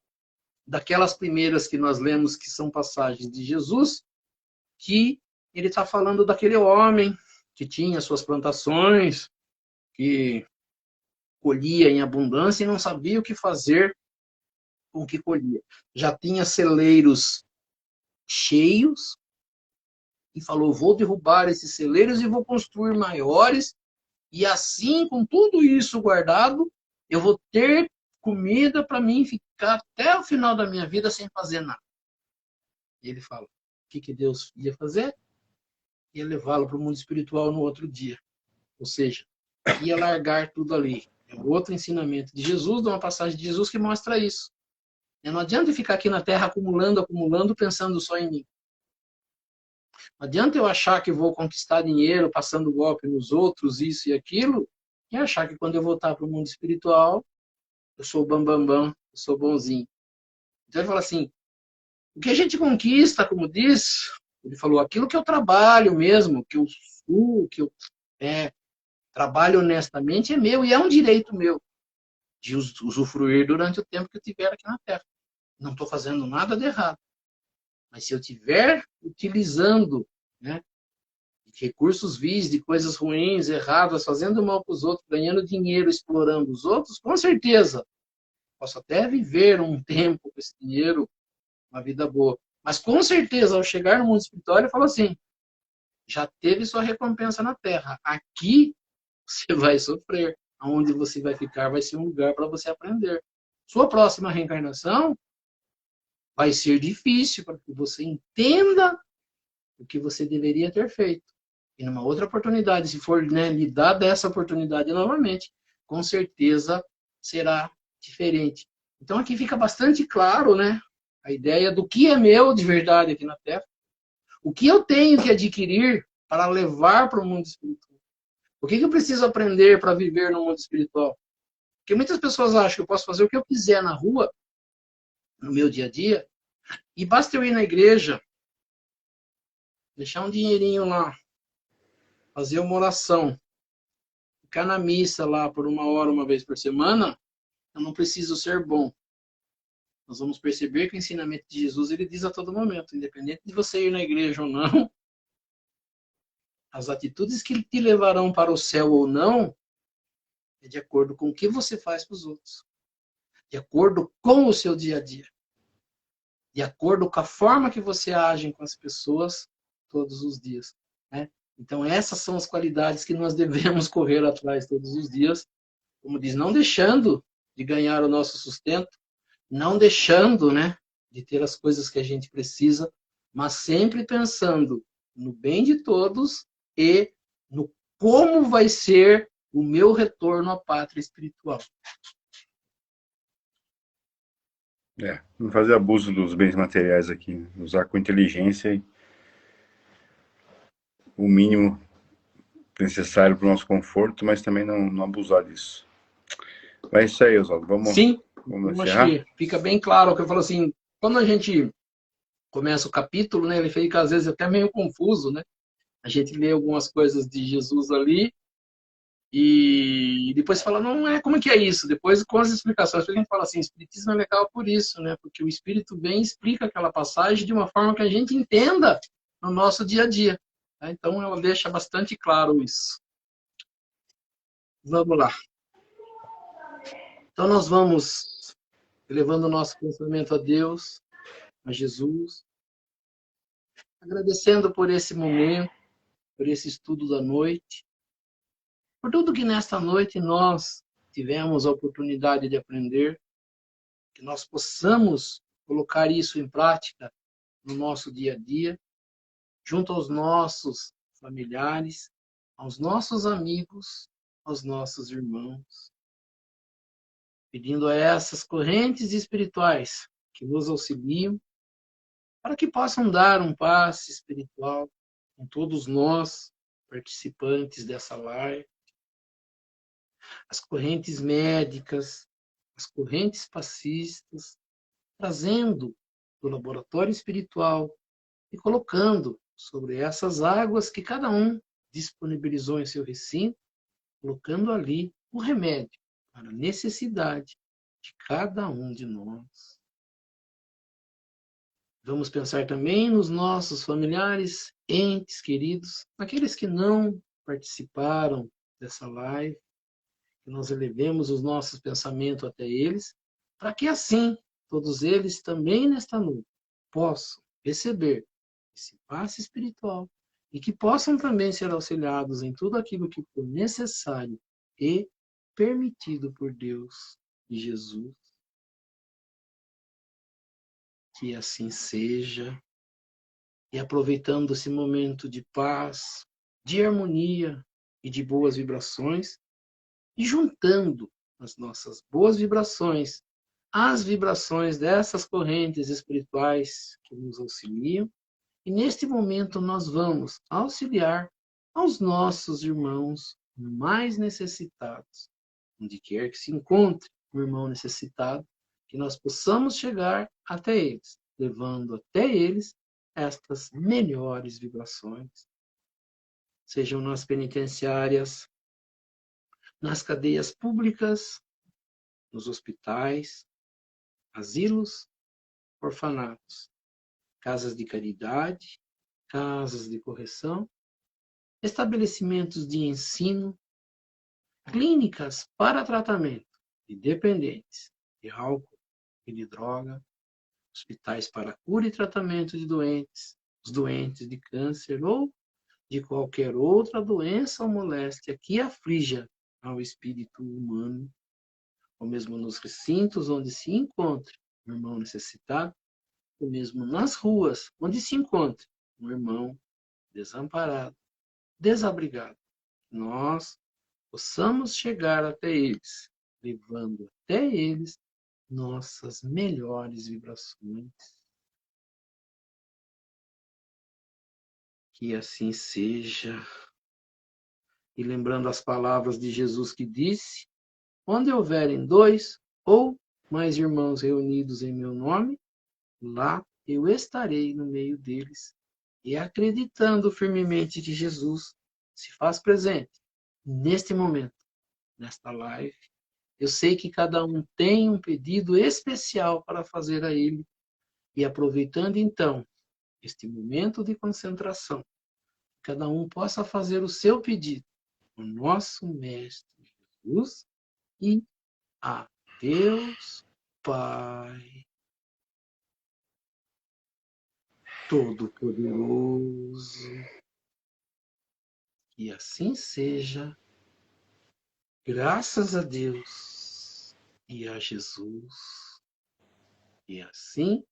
Speaker 2: daquelas primeiras que nós lemos, que são passagens de Jesus, que ele está falando daquele homem que tinha suas plantações, que colhia em abundância e não sabia o que fazer com o que colhia. Já tinha celeiros cheios, e falou, vou derrubar esses celeiros e vou construir maiores, e assim, com tudo isso guardado, eu vou ter comida para mim ficar até o final da minha vida sem fazer nada. E ele fala, o que Deus ia fazer? Ia levá-lo para o mundo espiritual no outro dia. Ou seja, ia largar tudo ali. É outro ensinamento de Jesus, de uma passagem de Jesus que mostra isso. Não adianta ficar aqui na terra acumulando, pensando só em mim. Não adianta eu achar que vou conquistar dinheiro passando golpe nos outros, isso e aquilo, e achar que quando eu voltar para o mundo espiritual, eu sou o bambambam, eu sou bonzinho. Então ele fala assim, o que a gente conquista, como diz, ele falou, aquilo que eu trabalho mesmo, que eu suo, que eu... Trabalho honestamente é meu e é um direito meu de usufruir durante o tempo que eu tiver aqui na Terra. Não estou fazendo nada de errado. Mas se eu estiver utilizando, né, de recursos vis, de coisas ruins, erradas, fazendo mal para os outros, ganhando dinheiro, explorando os outros, com certeza, posso até viver um tempo com esse dinheiro, uma vida boa. Mas com certeza, ao chegar no mundo espiritual, ele fala assim, já teve sua recompensa na Terra. Aqui você vai sofrer. Aonde você vai ficar vai ser um lugar para você aprender. Sua próxima reencarnação vai ser difícil para que você entenda o que você deveria ter feito. E numa outra oportunidade, se for, né, lhe dar dessa oportunidade novamente, com certeza será diferente. Então aqui fica bastante claro, né, a ideia do que é meu de verdade aqui na Terra, o que eu tenho que adquirir para levar para o mundo espiritual. O que eu preciso aprender para viver no mundo espiritual? Porque muitas pessoas acham que eu posso fazer o que eu quiser na rua, no meu dia a dia, e basta eu ir na igreja, deixar um dinheirinho lá, fazer uma oração, ficar na missa lá por 1 hora, uma vez por semana, eu não preciso ser bom. Nós vamos perceber que o ensinamento de Jesus, ele diz a todo momento, independente de você ir na igreja ou não, as atitudes que te levarão para o céu ou não, é de acordo com o que você faz para os outros. De acordo com o seu dia a dia. De acordo com a forma que você age com as pessoas todos os dias. Né? Então, essas são as qualidades que nós devemos correr atrás todos os dias. Como diz, não deixando de ganhar o nosso sustento, não deixando, né, de ter as coisas que a gente precisa, mas sempre pensando no bem de todos e no como vai ser o meu retorno à pátria espiritual.
Speaker 1: Não fazer abuso dos bens materiais aqui, né? Usar com inteligência e o mínimo necessário para o nosso conforto, mas também não abusar disso. Mas é isso aí, Oswaldo.
Speaker 2: Sim,
Speaker 1: Vamos
Speaker 2: eu acho
Speaker 1: encerrar?
Speaker 2: que fica bem claro o que eu falo assim, quando a gente começa o capítulo, né, ele fica às vezes até meio confuso, né? A gente lê algumas coisas de Jesus ali e depois fala, não é, como é que é isso? Depois, com as explicações, a gente fala assim, o Espiritismo é legal por isso, né? Porque o Espírito bem explica aquela passagem de uma forma que a gente entenda no nosso dia a dia. Tá? Então, ela deixa bastante claro isso. Vamos lá. Então, nós vamos elevando o nosso pensamento a Deus, a Jesus, agradecendo por esse momento, por esse estudo da noite, por tudo que nesta noite nós tivemos a oportunidade de aprender, que nós possamos colocar isso em prática no nosso dia a dia, junto aos nossos familiares, aos nossos amigos, aos nossos irmãos, pedindo a essas correntes espirituais que nos auxiliam, para que possam dar um passe espiritual com todos nós, participantes dessa live, as correntes médicas, as correntes passistas, trazendo do laboratório espiritual e colocando sobre essas águas que cada um disponibilizou em seu recinto, colocando ali o remédio para a necessidade de cada um de nós. Vamos pensar também nos nossos familiares, entes queridos, aqueles que não participaram dessa live, que nós elevemos os nossos pensamentos até eles, para que assim todos eles também nesta noite possam receber esse passe espiritual e que possam também ser auxiliados em tudo aquilo que for necessário e permitido por Deus e Jesus. Que assim seja. E aproveitando esse momento de paz, de harmonia e de boas vibrações, e juntando as nossas boas vibrações às vibrações dessas correntes espirituais que nos auxiliam, e neste momento nós vamos auxiliar aos nossos irmãos mais necessitados, onde quer que se encontre um irmão necessitado, que nós possamos chegar até eles, levando até eles estas melhores vibrações. Sejam nas penitenciárias, nas cadeias públicas, nos hospitais, asilos, orfanatos, casas de caridade, casas de correção, estabelecimentos de ensino, clínicas para tratamento de dependentes de álcool e de droga, hospitais para cura e tratamento de doentes, os doentes de câncer ou de qualquer outra doença ou moléstia que aflija ao espírito humano, ou mesmo nos recintos onde se encontre um irmão necessitado, ou mesmo nas ruas onde se encontre um irmão desamparado, desabrigado. Nós possamos chegar até eles, levando até eles nossas melhores vibrações. Que assim seja. E lembrando as palavras de Jesus que disse: onde houverem 2 ou mais irmãos reunidos em meu nome, lá eu estarei no meio deles. E acreditando firmemente que Jesus se faz presente neste momento, nesta live, eu sei que cada um tem um pedido especial para fazer a Ele. E aproveitando então este momento de concentração, cada um possa fazer o seu pedido, o nosso Mestre Jesus e a Deus Pai Todo-Poderoso. Que assim seja, graças a Deus e a Jesus. E assim,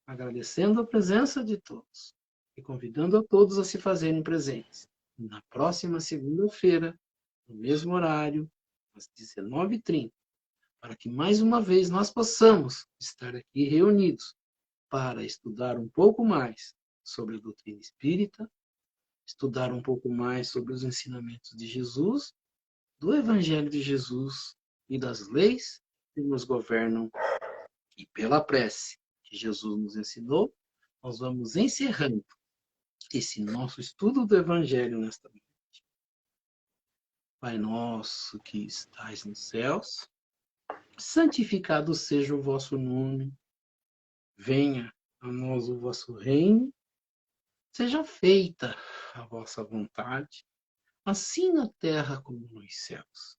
Speaker 2: agradecendo a presença de todos e convidando a todos a se fazerem presentes na próxima segunda-feira, no mesmo horário, às 19h30, para que mais uma vez nós possamos estar aqui reunidos para estudar um pouco mais sobre a doutrina espírita, estudar um pouco mais sobre os ensinamentos de Jesus, do Evangelho de Jesus e das leis que nos governam. E pela prece que Jesus nos ensinou, nós vamos encerrando esse nosso estudo do Evangelho nesta noite. Pai nosso que estais nos céus, santificado seja o vosso nome, venha a nós o vosso reino, seja feita a vossa vontade, assim na terra como nos céus.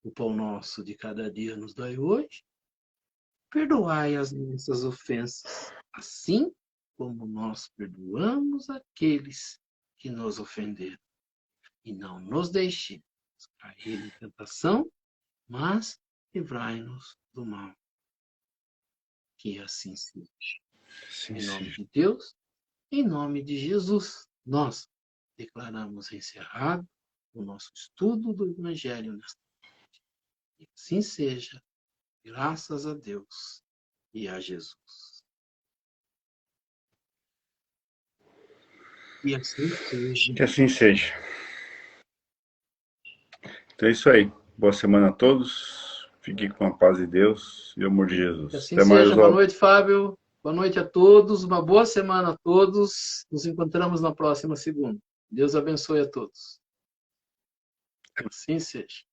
Speaker 2: O pão nosso de cada dia nos dai hoje, perdoai as nossas ofensas, assim como nós perdoamos aqueles que nos ofenderam. E não nos deixe cair em tentação, mas livrai-nos do mal. Que assim seja.
Speaker 1: Sim,
Speaker 2: Em nome
Speaker 1: sim.
Speaker 2: de Deus, em nome de Jesus, nós declaramos encerrado o nosso estudo do Evangelho nesta noite. Que assim seja, graças a Deus e a Jesus. E assim seja.
Speaker 1: Que assim seja. Então é isso aí. Boa semana a todos. Fiquem com a paz de Deus e o amor de
Speaker 2: Que
Speaker 1: Jesus.
Speaker 2: assim
Speaker 1: Até mais,
Speaker 2: seja. Boa
Speaker 1: Oswaldo.
Speaker 2: noite, Fábio. Boa noite a todos. Uma boa semana a todos. Nos encontramos na próxima segunda. Deus abençoe a todos. Que assim seja.